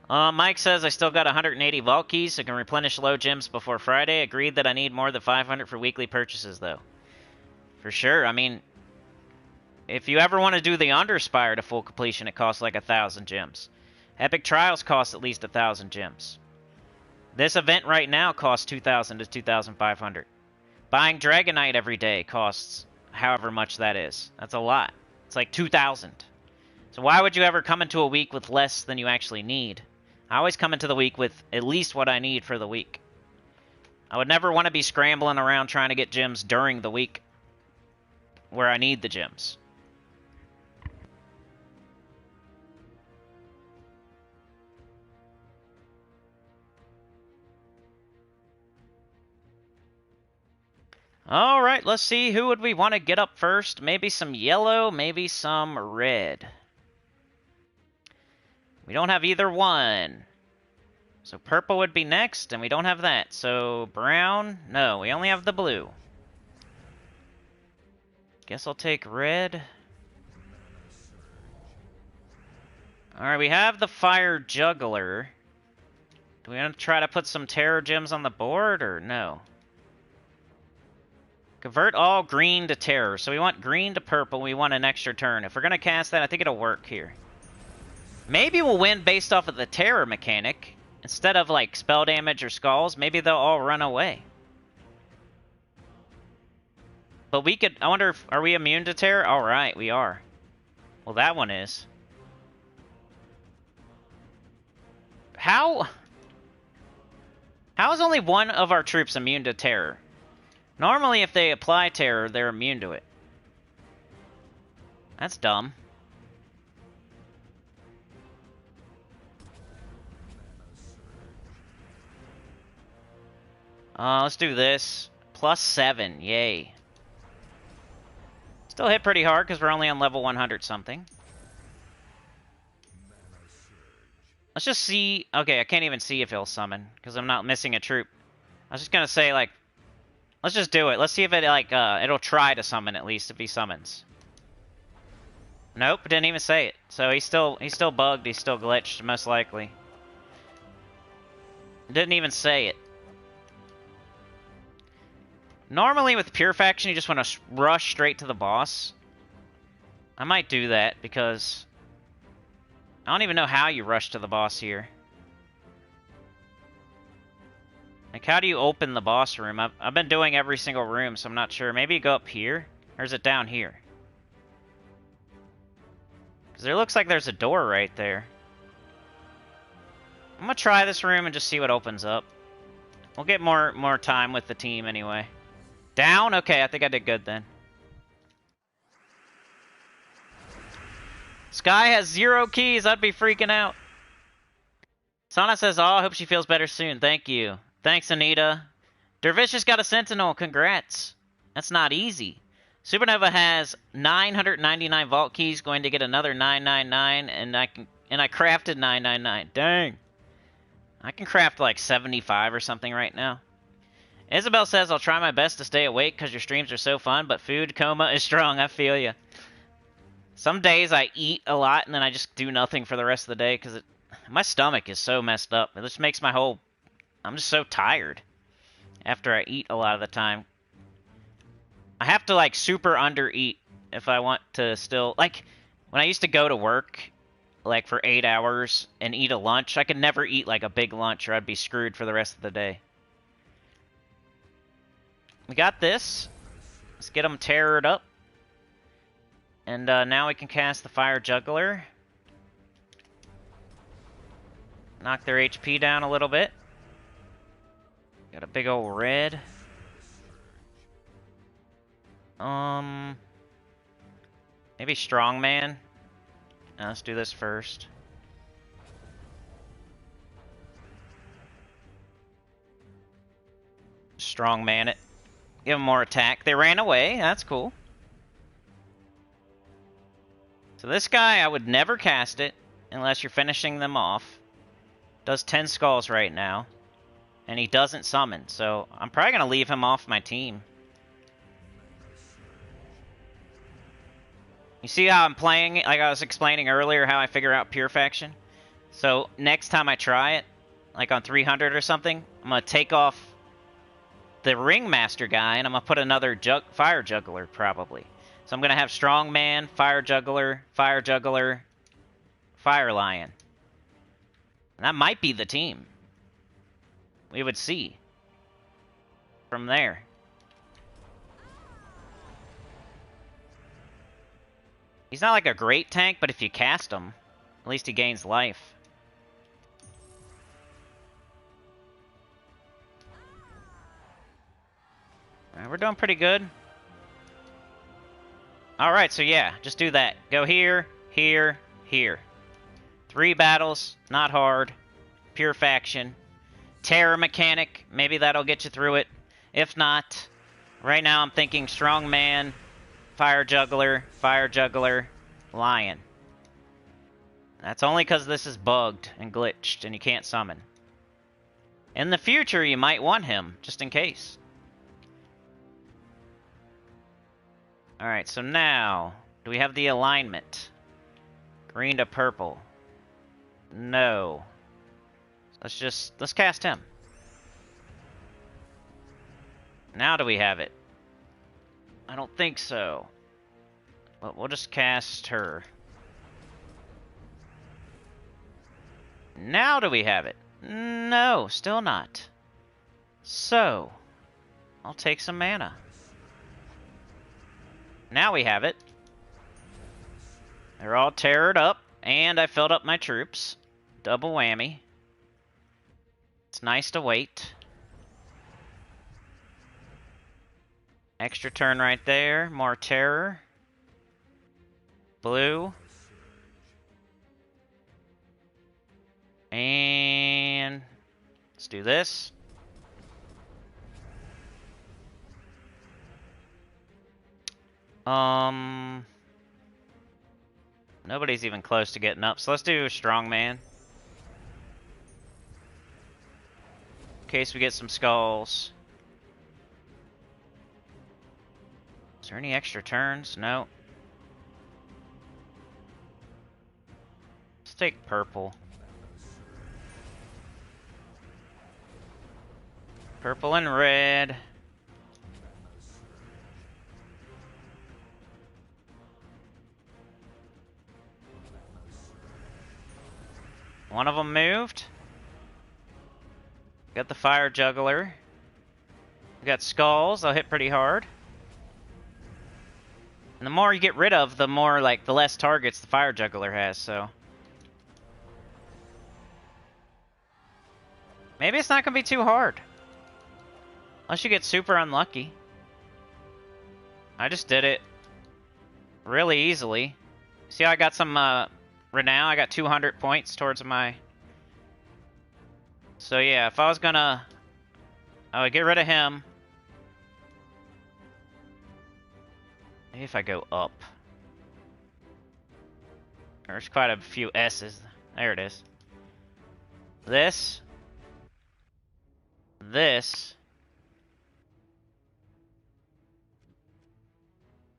A: Mike says, I still got 180 vault keys, so can replenish low gems before Friday. Agreed that I need more than 500 for weekly purchases, though. For sure. I mean, if you ever want to do the Underspire to full completion, it costs like 1,000 gems. Epic Trials costs at least 1,000 gems. This event right now costs 2,000 to 2,500. Buying Dragonite every day costs however much that is. That's a lot. It's like 2,000. So why would you ever come into a week with less than you actually need? I always come into the week with at least what I need for the week. I would never want to be scrambling around trying to get gems during the week where I need the gems. Alright, let's see. Who would we want to get up first? Maybe some yellow, maybe some red. We don't have either one. So purple would be next, and we don't have that. So brown? No, we only have the blue. Guess I'll take red. Alright, we have the Fire Juggler. Do we want to try to put some Terror Gems on the board, or no? Convert all green to terror. So we want green to purple. We want an extra turn. If we're going to cast that, I think it'll work here. Maybe we'll win based off of the terror mechanic. Instead of, like, spell damage or skulls, maybe they'll all run away. But we could... I wonder if... Are we immune to terror? Alright, we are. Well, that one is. How... How is only one of our troops immune to terror? Normally, if they apply terror, they're immune to it. That's dumb. Let's do this. +7, yay. Still hit pretty hard because we're only on level 100 something. Let's just see. Okay, I can't even see if he'll summon because I'm not missing a troop. I was just gonna say, like, let's just do it. Let's see if it, like, it'll try to summon at least if he summons. Nope, didn't even say it. So he's still bugged. He's still glitched, most likely. Didn't even say it. Normally with Pure Faction, you just want to rush straight to the boss. I might do that because I don't even know how you rush to the boss here. Like, how do you open the boss room? I've been doing every single room, so I'm not sure. Maybe you go up here? Or is it down here? Because there looks like there's a door right there. I'm going to try this room and just see what opens up. We'll get more time with the team anyway. Down? Okay, I think I did good then. Sky has 0 keys. I'd be freaking out. Sana says, oh, I hope she feels better soon. Thank you. Thanks, Anita. Dervish just got a Sentinel. Congrats. That's not easy. Supernova has 999 vault keys, going to get another 999, and I crafted 999. Dang. I can craft like 75 or something right now. Isabel says, I'll try my best to stay awake because your streams are so fun, but food coma is strong. I feel you. Some days I eat a lot and then I just do nothing for the rest of the day because my stomach is so messed up. It just makes my whole... I'm just so tired after I eat a lot of the time. I have to, like, super under-eat if I want to still... Like, when I used to go to work, like, for 8 hours and eat a lunch, I could never eat, like, a big lunch or I'd be screwed for the rest of the day. We got this. Let's get them terrored up. And now we can cast the Fire Juggler. Knock their HP down a little bit. Got a big old red. Maybe Strongman. Now let's do this first. Strongman it. Give them more attack. They ran away. That's cool. So this guy, I would never cast it unless you're finishing them off. Does 10 skulls right now. And he doesn't summon. So I'm probably going to leave him off my team. You see how I'm playing it? Like I was explaining earlier how I figure out Pure Faction? So next time I try it, like on 300 or something, I'm going to take off the Ringmaster guy and I'm going to put another Fire Juggler probably. So I'm going to have Strongman, Fire Juggler, Fire Juggler, Fire Lion. And that might be the team. We would see from there. He's not like a great tank, but if you cast him, at least he gains life. Alright, we're doing pretty good. Alright, so yeah, just do that. Go here, here, here. 3 battles, not hard. Pure Faction. Terror mechanic, maybe that'll get you through it. If not, right now I'm thinking Strongman, Fire Juggler, Lion. That's only because this is bugged and glitched and you can't summon. In the future, you might want him, just in case. Alright, so now, do we have the alignment? Green to purple. No. Let's cast him. Now do we have it? I don't think so. But we'll just cast her. Now do we have it? No, still not. So, I'll take some mana. Now we have it. They're all terrored up, and I filled up my troops. Double whammy. It's nice to wait. Extra turn right there. More terror. Blue. And let's do this. Nobody's even close to getting up, so let's do strongman. In case we get some skulls. Is there any extra turns? No. Let's take purple. Purple and red. One of them moved. Got the fire juggler. We got skulls. They'll hit pretty hard. And the more you get rid of, the more, like, the less targets the fire juggler has, so. Maybe it's not going to be too hard. Unless you get super unlucky. I just did it really easily. See how I got some renown? I got 200 points towards my... So yeah, if I was gonna... I would get rid of him. Maybe if I go up. There's quite a few S's. There it is. This. This.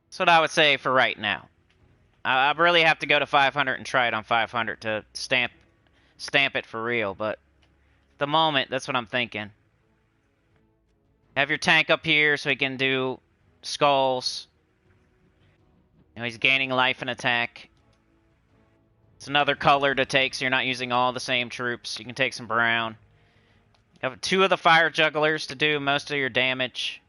A: That's what I would say for right now. I really have to go to 500 and try it on 500 to stamp it for real, but at the moment, that's what I'm thinking. Have your tank up here so he can do skulls. You know, he's gaining life and attack. It's another color to take, so you're not using all the same troops. You can take some brown. You have 2 of the fire jugglers to do most of your damage.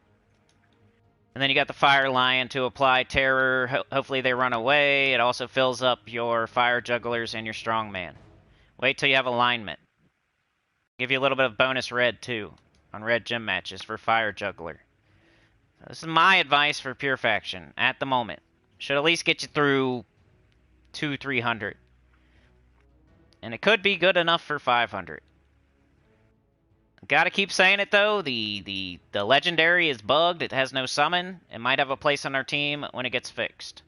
A: And then you got the fire lion to apply terror. Hopefully they run away. It also fills up your fire jugglers and your strongman. Wait till you have alignment. Give you a little bit of bonus red, too, on red gym matches for fire juggler. So this is my advice for pure faction at the moment. Should at least get you through 200-300. And it could be good enough for 500. Gotta keep saying it, though. The legendary is bugged. It has no summon. It might have a place on our team when it gets fixed.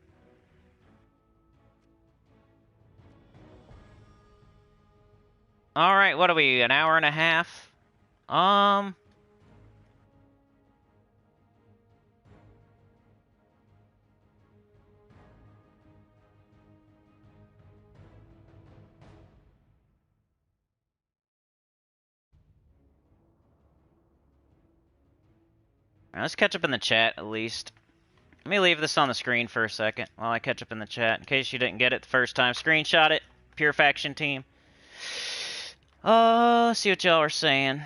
A: Alright, what are we? An hour and a half? Let's catch up in the chat, at least. Let me leave this on the screen for a second while I catch up in the chat. In case you didn't get it the first time, screenshot it. Pure Faction team. See what y'all are saying.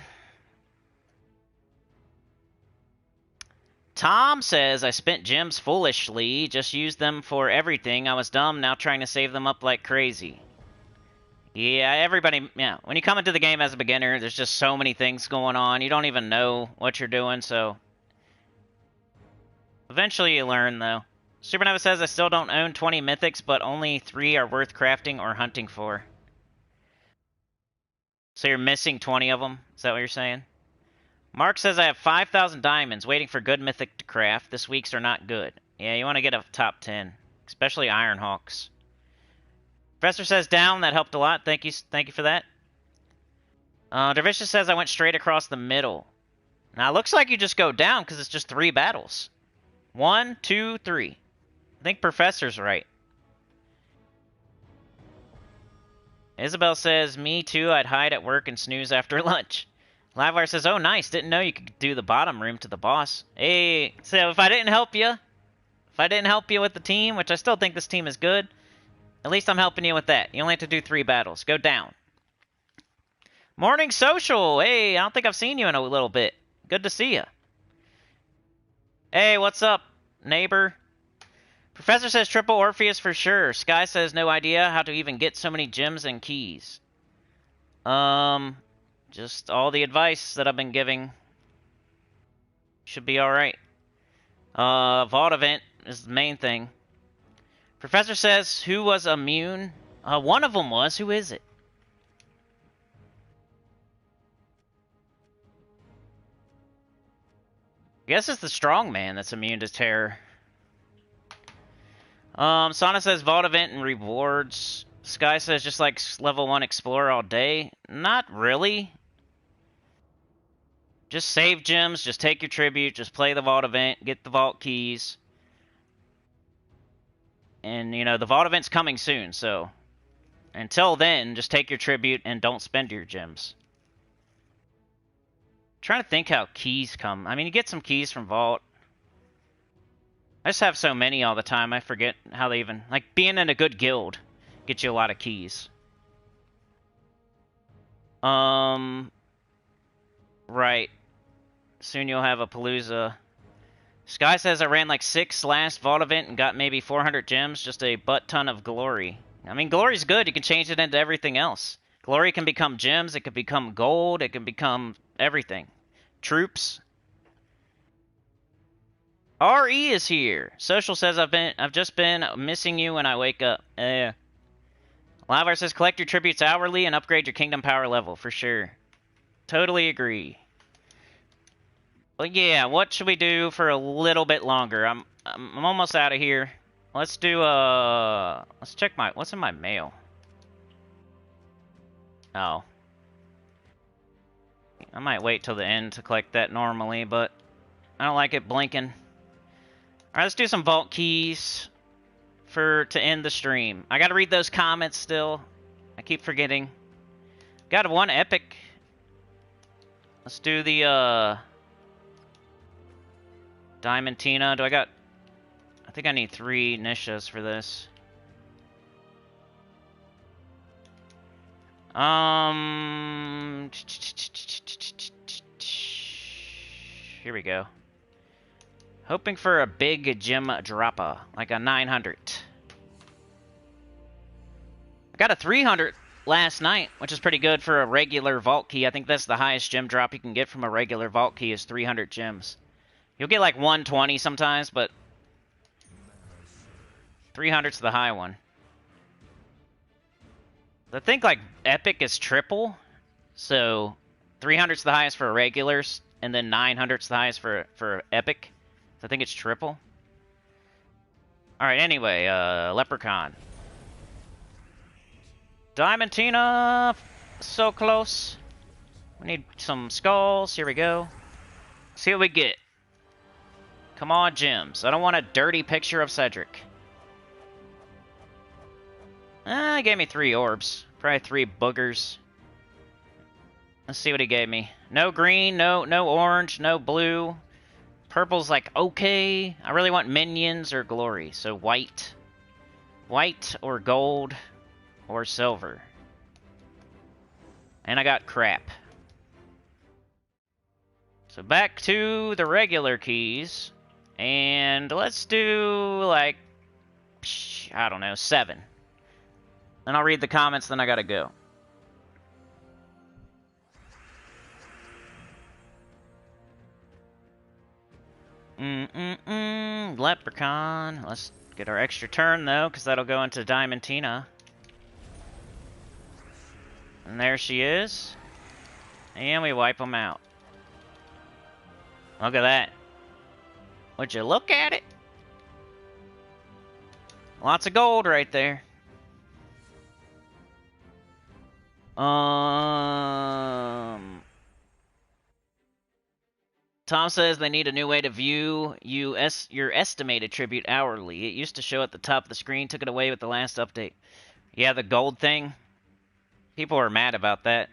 A: Tom says, I spent gems foolishly. Just used them for everything. I was dumb, now trying to save them up like crazy. Yeah, everybody, yeah. When you come into the game as a beginner, there's just so many things going on. You don't even know what you're doing, so... Eventually you learn, though. Supernova says, I still don't own 20 mythics, but only 3 are worth crafting or hunting for. So you're missing 20 of them? Is that what you're saying? Mark says, I have 5,000 diamonds waiting for good mythic to craft. This week's are not good. Yeah, you want to get a top 10. Especially Ironhawks. Professor says, down. That helped a lot. Thank you for that. Dervicious says, I went straight across the middle. Now, it looks like you just go down because it's just 3 battles. 1, 2, 3. I think Professor's right. Isabel says, me too, I'd hide at work and snooze after lunch. Livewire says, oh nice, didn't know you could do the bottom room to the boss. Hey, so if I didn't help you with the team, which I still think this team is good, at least I'm helping you with that. You only have to do 3 battles. Go down. Morning Social! Hey, I don't think I've seen you in a little bit. Good to see you. Hey, what's up, neighbor? Professor says triple Orpheus for sure. Sky says no idea how to even get so many gems and keys. Just all the advice that I've been giving should be alright. Vault event is the main thing. Professor says, who was immune? One of them was. Who is it? I guess it's the strong man that's immune to terror. Sana says Vault event and rewards. Sky says just like level 1 Explorer all day. Not really. Just save gems, just take your tribute, just play the Vault event, get the Vault keys. And, you know, the Vault event's coming soon, so... Until then, just take your tribute and don't spend your gems. I'm trying to think how keys come. I mean, you get some keys from Vault. I just have so many all the time, I forget how they even... Like, being in a good guild gets you a lot of keys. Right. Soon you'll have a Palooza. Sky says I ran like 6 last Vault event and got maybe 400 gems, just a butt ton of glory. I mean, glory's good. You can change it into everything else. Glory can become gems, it can become gold, it can become everything. Troops. RE is here. Social says I've just been missing you when I wake up. Lavar says collect your tributes hourly and upgrade your kingdom power level for sure. Totally agree. Well, yeah, what should we do for a little bit longer? I'm almost out of here. Let's do let's check what's in my mail. Oh. I might wait till the end to collect that normally, but I don't like it blinking. Alright, let's do some vault keys to end the stream. I gotta read those comments still. I keep forgetting. Got one epic. Let's do the Diamantina. I think I need 3 Nishas for this. Here we go. Hoping for a big gem dropper, like a 900. I got a 300 last night, which is pretty good for a regular vault key. I think that's the highest gem drop you can get from a regular vault key is 300 gems. You'll get like 120 sometimes, but 300's the high one. I think like epic is triple, so 300's the highest for regulars, and then 900's the highest for epic. So I think it's triple. All right. Anyway, Leprechaun, Diamantina, so close. We need some skulls. Here we go. See what we get. Come on, gems. I don't want a dirty picture of Cedric. He gave me 3 orbs. Probably 3 boogers. Let's see what he gave me. No green, no orange, no blue. Purple's like, okay. I really want minions or glory. So white. White or gold or silver. And I got crap. So back to the regular keys. And let's do like, I don't know, 7. Then I'll read the comments, then I gotta go. Leprechaun. Let's get our extra turn, though, because that'll go into Diamantina. And there she is. And we wipe them out. Look at that. Would you look at it? Lots of gold right there. Tom says they need a new way to view your estimated tribute hourly. It used to show at the top of the screen, took it away with the last update. Yeah, the gold thing. People were mad about that.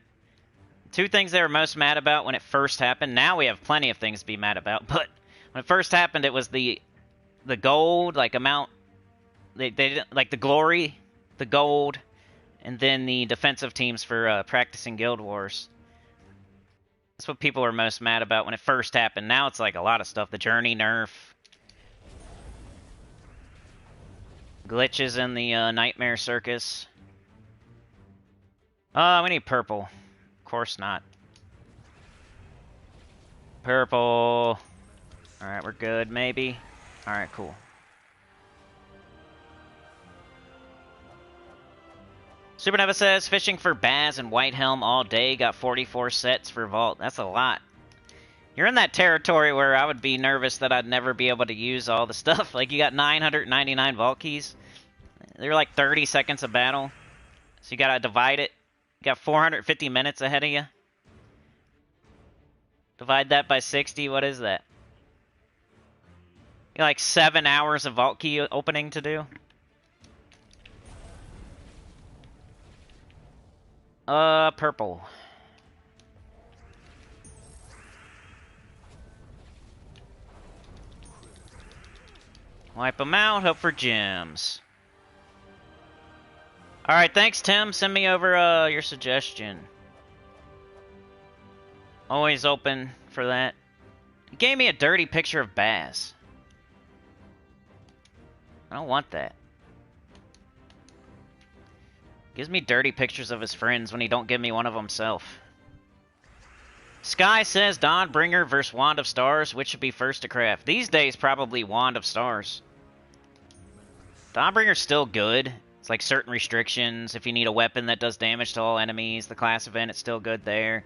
A: 2 things they were most mad about when it first happened. Now we have plenty of things to be mad about, but when it first happened, it was the gold, like, amount. They didn't, like, the glory, the gold, and then the defensive teams for practicing Guild Wars. That's what people were most mad about when it first happened. Now it's like a lot of stuff. The journey nerf. Glitches in the Nightmare Circus. We need purple. Of course not. Purple. Alright, we're good, maybe. Alright, cool. Supernova says, fishing for Baz and Whitehelm all day, got 44 sets for Vault. That's a lot. You're in that territory where I would be nervous that I'd never be able to use all the stuff. Like, you got 999 Vault keys. They're like 30 seconds of battle. So you gotta divide it. You got 450 minutes ahead of you. Divide that by 60, what is that? You got like 7 hours of Vault key opening to do. Purple. Wipe them out, hope for gems. Alright, thanks, Tim. Send me over your suggestion. Always open for that. You gave me a dirty picture of Baz. I don't want that. Gives me dirty pictures of his friends when he don't give me one of himself. Sky says Dawnbringer versus Wand of Stars. Which should be first to craft? These days, probably Wand of Stars. Dawnbringer's still good. It's like certain restrictions. If you need a weapon that does damage to all enemies, the class event, it's still good there.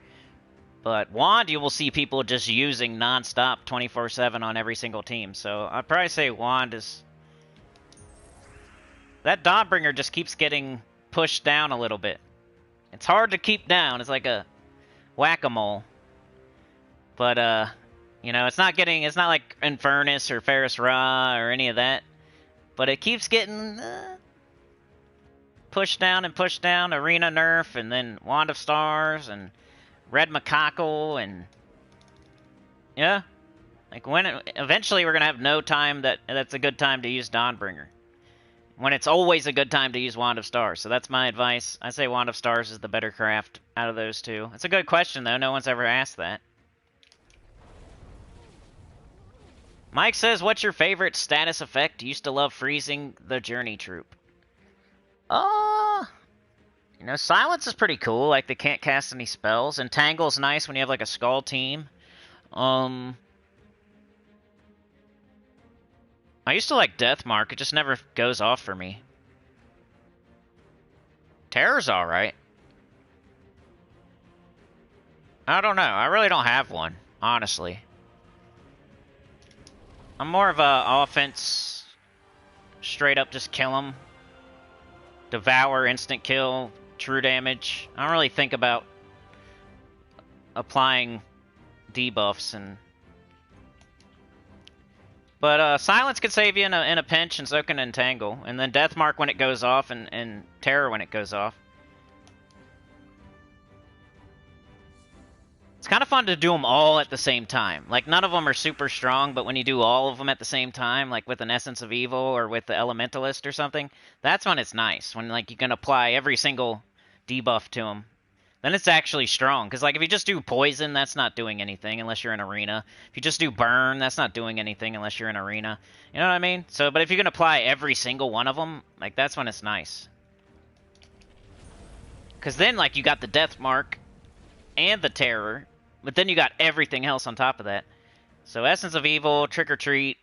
A: But Wand, you will see people just using non-stop 24/7 on every single team. So I'd probably say Wand is... That Dawnbringer just keeps getting pushed down a little bit. It's hard to keep down. It's like a whack-a-mole. But, you know, it's not like Infernus or Ferris Ra or any of that. But it keeps getting pushed down and pushed down. Arena nerf, and then Wand of Stars, and Red Macaco, and... Yeah. Like, eventually we're going to have no time that's a good time to use Dawnbringer. When it's always a good time to use Wand of Stars. So that's my advice. I say Wand of Stars is the better craft out of those two. It's a good question, though. No one's ever asked that. Mike says, what's your favorite status effect? Used to love freezing the Journey Troop. You know, Silence is pretty cool. Like, they can't cast any spells. Entangle's nice when you have, like, a Skull team. I used to like Deathmark. It just never goes off for me. Terror's alright. I don't know. I really don't have one, honestly. I'm more of a offense, straight up just kill them. Devour, instant kill, true damage. I don't really think about applying debuffs and... But Silence could save you in a pinch, and so can Entangle. And then Deathmark when it goes off, and Terror when it goes off. It's kind of fun to do them all at the same time. Like, none of them are super strong, but when you do all of them at the same time, like with an Essence of Evil or with the Elementalist or something, that's when it's nice. When, like, you can apply every single debuff to them. Then it's actually strong. Because, like, if you just do Poison, that's not doing anything unless you're in Arena. If you just do Burn, that's not doing anything unless you're in Arena. You know what I mean? So, but if you can apply every single one of them, like, that's when it's nice. Because then, like, you got the Deathmark and the Terror, but then you got everything else on top of that. So, Essence of Evil, Trick or Treat,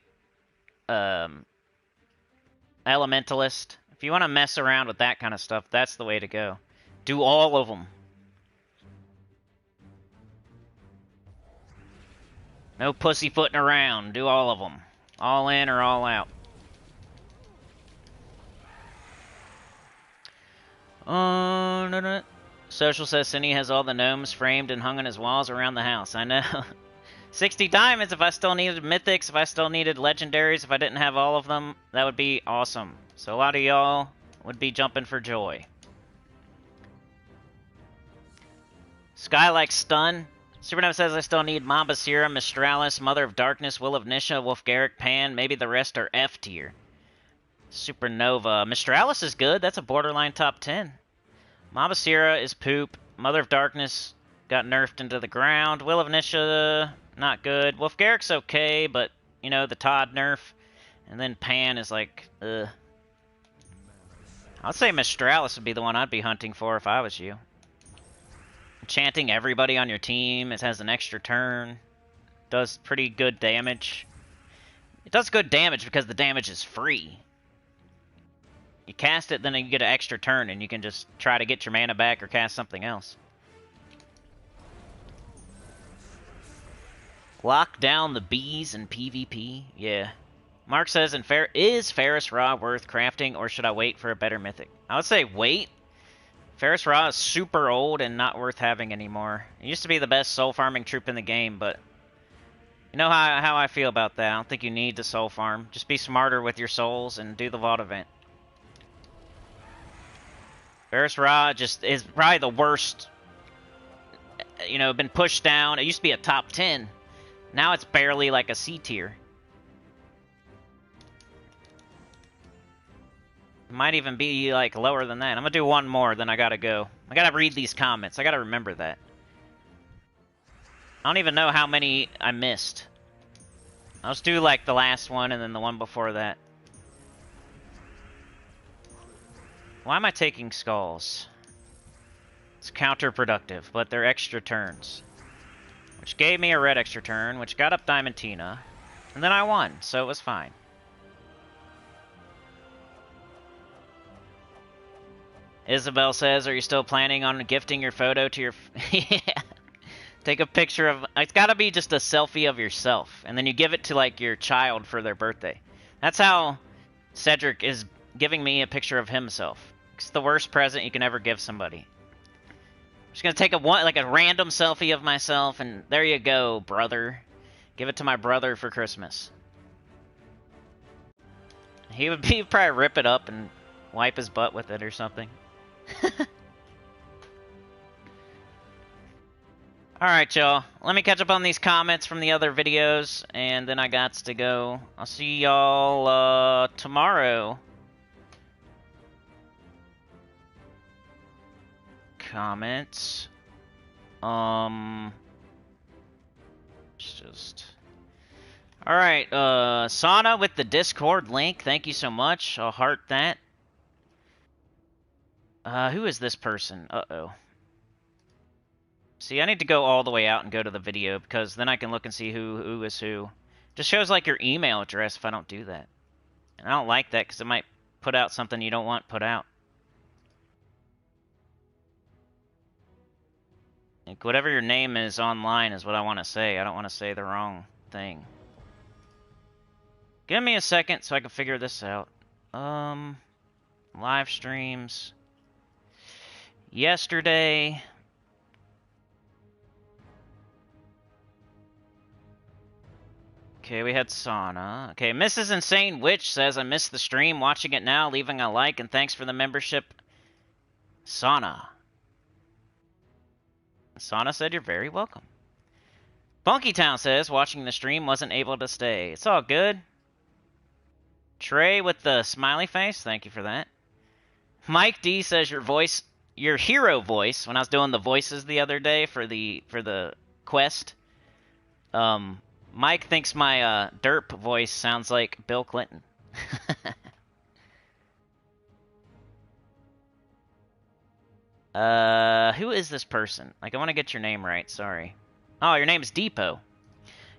A: Elementalist. If you want to mess around with that kind of stuff, that's the way to go. Do all of them. No pussyfooting around. Do all of them. All in or all out. No. Social says Cinny has all the gnomes framed and hung on his walls around the house. I know. 60 diamonds if I still needed mythics, if I still needed legendaries, if I didn't have all of them, that would be awesome. So a lot of y'all would be jumping for joy. Sky likes stun. Supernova says I still need Mamba Sierra, Mistralis, Mother of Darkness, Will of Nisha, Wolfgarrick, Pan. Maybe the rest are F tier. Supernova. Mistralis is good. That's a borderline top 10. Mamba Sierra is poop. Mother of Darkness got nerfed into the ground. Will of Nisha, not good. Wolfgarrick's okay, but, you know, the Todd nerf. And then Pan is like, ugh. I'd say Mistralis would be the one I'd be hunting for if I was you. Enchanting everybody on your team. It has an extra turn. Does pretty good damage. It does good damage because the damage is free. You cast it, then you get an extra turn, and you can just try to get your mana back or cast something else. Lock down the bees in PvP? Yeah. Mark says, is Ferrous Raw worth crafting, or should I wait for a better mythic? I would say wait. Ferrous Raw is super old and not worth having anymore. It used to be the best soul farming troop in the game, but you know how I feel about that. I don't think you need to soul farm. Just be smarter with your souls and do the Vault event. Ferrous Raw just is probably the worst. You know, been pushed down. It used to be a top 10. Now it's barely like a C tier. It might even be like lower than that. I'm gonna do one more, then I gotta go. I gotta read these comments. I gotta remember that. I don't even know how many I missed. I'll just do like the last one and then the one before that. Why am I taking skulls? It's counterproductive, but they're extra turns. Which gave me a red extra turn, which got up Diamantina. And then I won, so it was fine. Isabel says, are you still planning on gifting your photo to your... Yeah. Take a picture of... It's gotta be just a selfie of yourself. And then you give it to, like, your child for their birthday. That's how Cedric is giving me a picture of himself. It's the worst present you can ever give somebody. I'm just gonna take a random selfie of myself, and there you go, brother. Give it to my brother for Christmas. He'd probably rip it up and wipe his butt with it or something. Alright, y'all. Let me catch up on these comments from the other videos, and then I got to go. I'll see y'all tomorrow. Comments. Just... Alright, Sana with the Discord link. Thank you so much. I'll heart that. Who is this person? Uh-oh. See, I need to go all the way out and go to the video, because then I can look and see who is who. Just shows, like, your email address if I don't do that. And I don't like that, because it might put out something you don't want put out. Like, whatever your name is online is what I want to say. I don't want to say the wrong thing. Give me a second so I can figure this out. Live streams. Yesterday. Okay, we had Sana. Okay, Mrs. Insane Witch says, I missed the stream, watching it now, leaving a like, and thanks for the membership. Sana. Sana said you're very welcome. Funky Town says, watching the stream, wasn't able to stay. It's all good. Trey with the smiley face, thank you for that. Mike D says your hero voice, when I was doing the voices the other day for the quest, Mike thinks my derp voice sounds like Bill Clinton. Who is this person? Like, I want to get your name right, sorry. Oh, your name's Depot.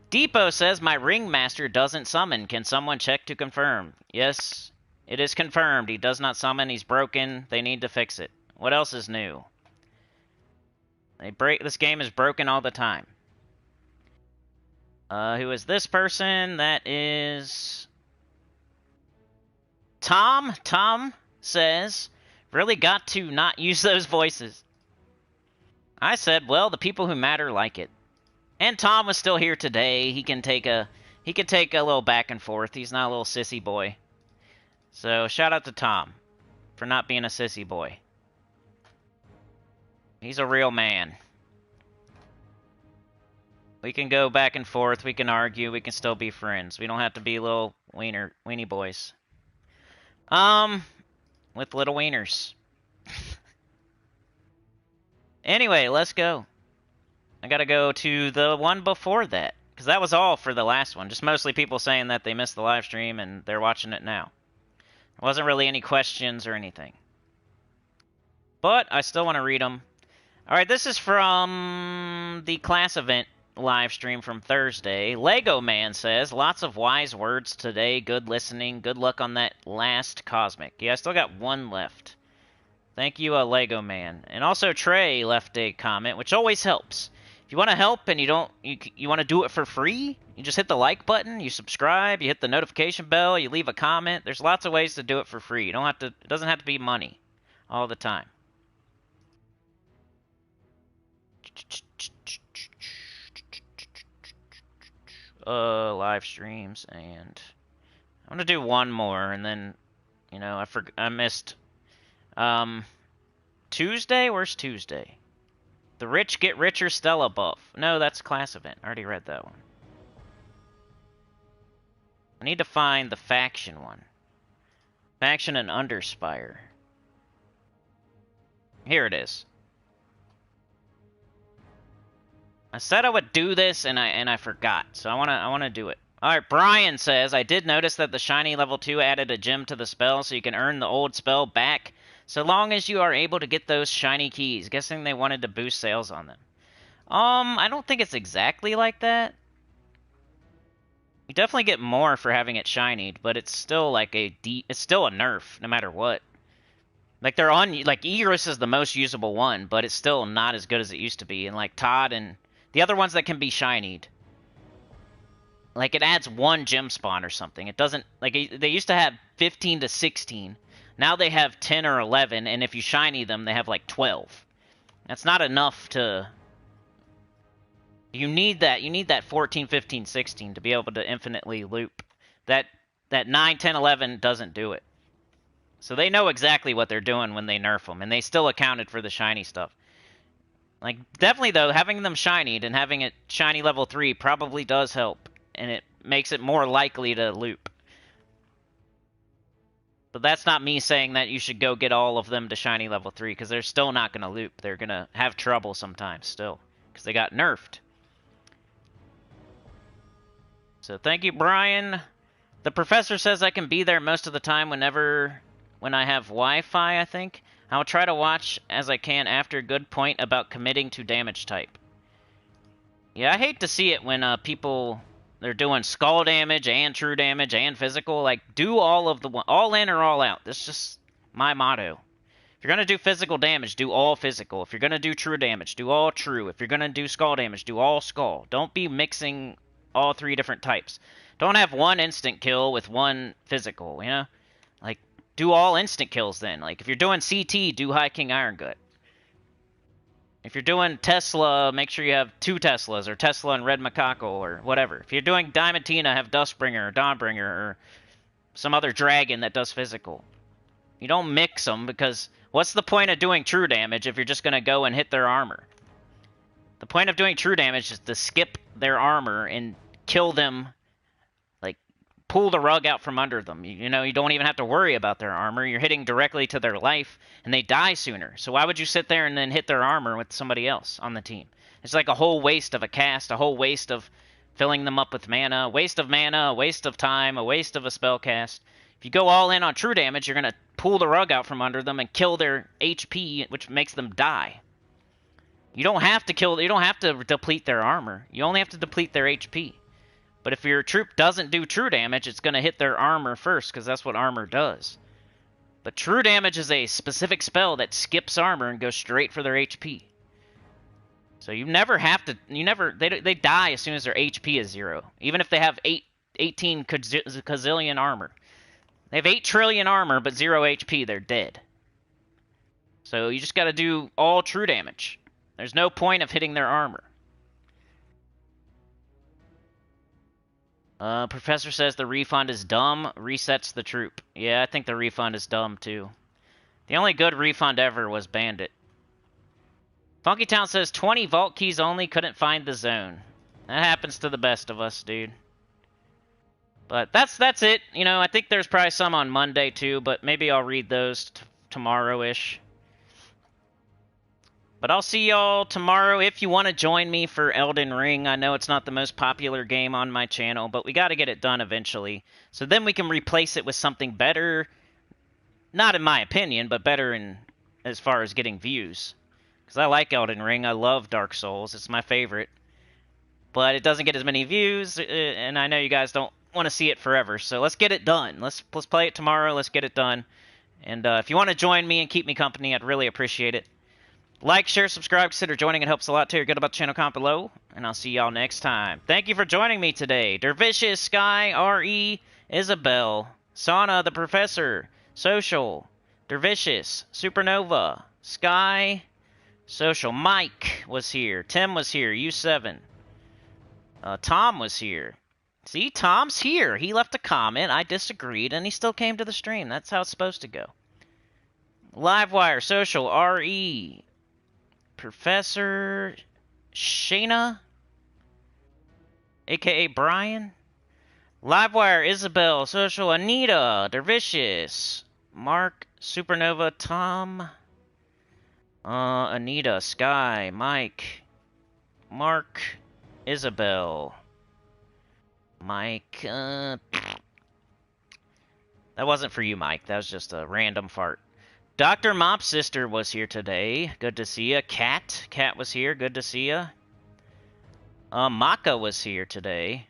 A: Depot says, my ringmaster doesn't summon. Can someone check to confirm? Yes, it is confirmed. He does not summon. He's broken. They need to fix it. What else is new? This game is broken all the time. Who is this person? That is... Tom. Tom says, really got to not use those voices. I said, well, the people who matter like it. And Tom was still here today. He can take a little back and forth. He's not a little sissy boy. So shout out to Tom for not being a sissy boy. He's a real man. We can go back and forth. We can argue. We can still be friends. We don't have to be little weenie boys. With little wieners. Anyway, let's go. I gotta go to the one before that, because that was all for the last one. Just mostly people saying that they missed the live stream and they're watching it now. There wasn't really any questions or anything. But I still want to read them. Alright, this is from the class event live stream from Thursday. Lego Man says, lots of wise words today. Good listening. Good luck on that last Cosmic. Yeah, I still got one left. Thank you, Lego Man. And also Trey left a comment, which always helps. If you want to help and you want to do it for free, you just hit the like button, you subscribe, you hit the notification bell, you leave a comment. There's lots of ways to do it for free. You don't have to. It doesn't have to be money all the time. Live streams, and I'm gonna do one more, and then, you know, I missed Tuesday. Where's Tuesday? The Rich Get Richer Stella buff. No, that's class event. I already read that one. I need to find the faction one. Faction and Underspire. Here it is. I said I would do this, and I forgot, so I wanna do it. All right, Brian says, I did notice that the shiny level 2 added a gem to the spell, so you can earn the old spell back, so long as you are able to get those shiny keys. Guessing they wanted to boost sales on them. I don't think it's exactly like that. You definitely get more for having it shinied, but it's still like it's still a nerf, no matter what. Like Egress is the most usable one, but it's still not as good as it used to be, and like Todd and the other ones that can be shinied, like, it adds one gem spawn or something. It doesn't, like, they used to have 15 to 16. Now they have 10 or 11, and if you shiny them, they have, like, 12. That's not enough to... You need that 14, 15, 16 to be able to infinitely loop. That 9, 10, 11 doesn't do it. So they know exactly what they're doing when they nerf them, and they still accounted for the shiny stuff. Like, definitely, though, having them shinied and having it shiny level 3 probably does help. And it makes it more likely to loop. But that's not me saying that you should go get all of them to shiny level 3, because they're still not going to loop. They're going to have trouble sometimes still, because they got nerfed. So thank you, Brian. The professor says I can be there most of the time when I have Wi-Fi, I think. I'll try to watch as I can after. Good point about committing to damage type. Yeah, I hate to see it when people... They're doing skull damage and true damage and physical. Like, do all of the one, all in or all out. That's just my motto. If you're gonna do physical damage, do all physical. If you're gonna do true damage, do all true. If you're gonna do skull damage, do all skull. Don't be mixing all three different types. Don't have one instant kill with one physical, you know? Like, do all instant kills then. Like, if you're doing CT, do High King Iron Gut. If you're doing Tesla, make sure you have 2 Teslas, or Tesla and Red Macaco, or whatever. If you're doing Diamantina, have Dustbringer, or Dawnbringer, or some other dragon that does physical. You don't mix them, because what's the point of doing true damage if you're just going to go and hit their armor? The point of doing true damage is to skip their armor and kill them, like, pull the rug out from under them. You know, you don't even have to worry about their armor. You're hitting directly to their life, and they die sooner. So why would you sit there and then hit their armor with somebody else on the team? It's like a whole waste of a cast, a whole waste of filling them up with mana, a waste of mana, a waste of time, a waste of a spell cast. If you go all in on true damage, you're going to pull the rug out from under them and kill their HP, which makes them die. You don't have to deplete their armor. You only have to deplete their HP. But if your troop doesn't do true damage, it's going to hit their armor first, because that's what armor does. But true damage is a specific spell that skips armor and goes straight for their HP. So you never have to... They die as soon as their HP is 0. Even if they have 18 gazillion armor. They have 8 trillion armor, but 0 HP, they're dead. So you just got to do all true damage. There's no point of hitting their armor. Professor says the refund is dumb, resets the troop. Yeah, I think the refund is dumb, too. The only good refund ever was Bandit. Funky Town says 20 vault keys only, couldn't find the zone. That happens to the best of us, dude. But that's it. You know, I think there's probably some on Monday, too, but maybe I'll read those tomorrow-ish. But I'll see y'all tomorrow if you want to join me for Elden Ring. I know it's not the most popular game on my channel, but we got to get it done eventually. So then we can replace it with something better. Not in my opinion, but better in as far as getting views. Because I like Elden Ring. I love Dark Souls. It's my favorite. but it doesn't get as many views, and I know you guys don't want to see it forever. So let's get it done. Let's play it tomorrow. Let's get it done. And if you want to join me and keep me company, I'd really appreciate it. Like, share, subscribe, consider joining. It helps a lot. Tell your good about the channel, comment below, and I'll see y'all next time. Thank you for joining me today. Dervicious, Sky, R.E., Isabel, Sauna, the Professor, Social, Dervicious, Supernova, Sky, Social, Mike was here, Tim was here, U7, Tom was here. See, Tom's here. He left a comment. I disagreed, and he still came to the stream. That's how it's supposed to go. Livewire, Social, R.E., Professor Shayna, a.k.a. Brian. Livewire, Isabel, Social, Anita, Dervicious, Mark, Supernova, Tom, Anita, Sky, Mike, Mark, Isabel, Mike, that wasn't for you, Mike. That was just a random fart. Dr. Mop's sister was here today. Good to see ya. Kat was here. Good to see ya. Maka was here today.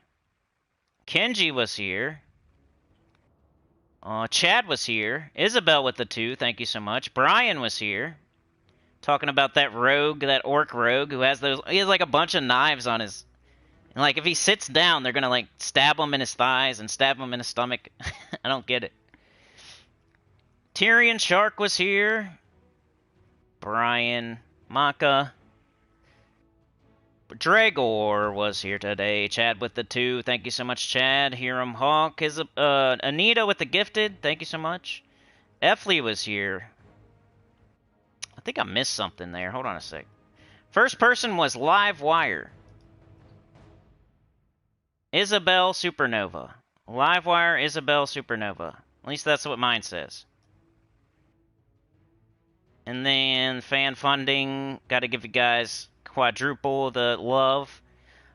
A: Kenji was here. Chad was here. Isabel with the 2. Thank you so much. Brian was here. Talking about that rogue, that orc rogue who has those. He has like a bunch of knives on his. And like if he sits down, they're gonna like stab him in his thighs and stab him in his stomach. I don't get it. Tyrion Shark was here. Brian, Maka. Dragor was here today. Chad with the 2. Thank you so much, Chad. Hiram Hawk. Anita with the gifted. Thank you so much. Efley was here. I think I missed something there. Hold on a sec. First person was Livewire. Isabel Supernova. Livewire, Isabel Supernova. At least that's what mine says. And then fan funding. Got to give you guys quadruple the love.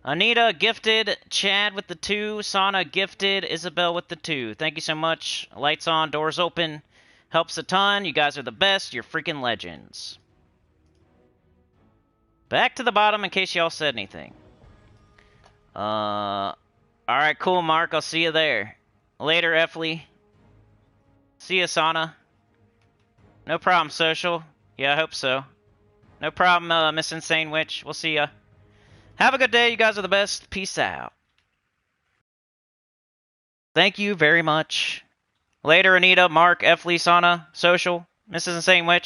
A: Anita gifted. Chad with the 2. Sauna gifted. Isabel with the 2. Thank you so much. Lights on, doors open. Helps a ton. You guys are the best. You're freaking legends. Back to the bottom in case y'all said anything. Alright, cool, Mark. I'll see you there. Later, Efley. See ya, Sauna. No problem, Social. Yeah, I hope so. No problem, Miss Insane Witch. We'll see ya. Have a good day. You guys are the best. Peace out. Thank you very much. Later, Anita, Mark, Efley, Sauna, Social, Mrs. Insane Witch.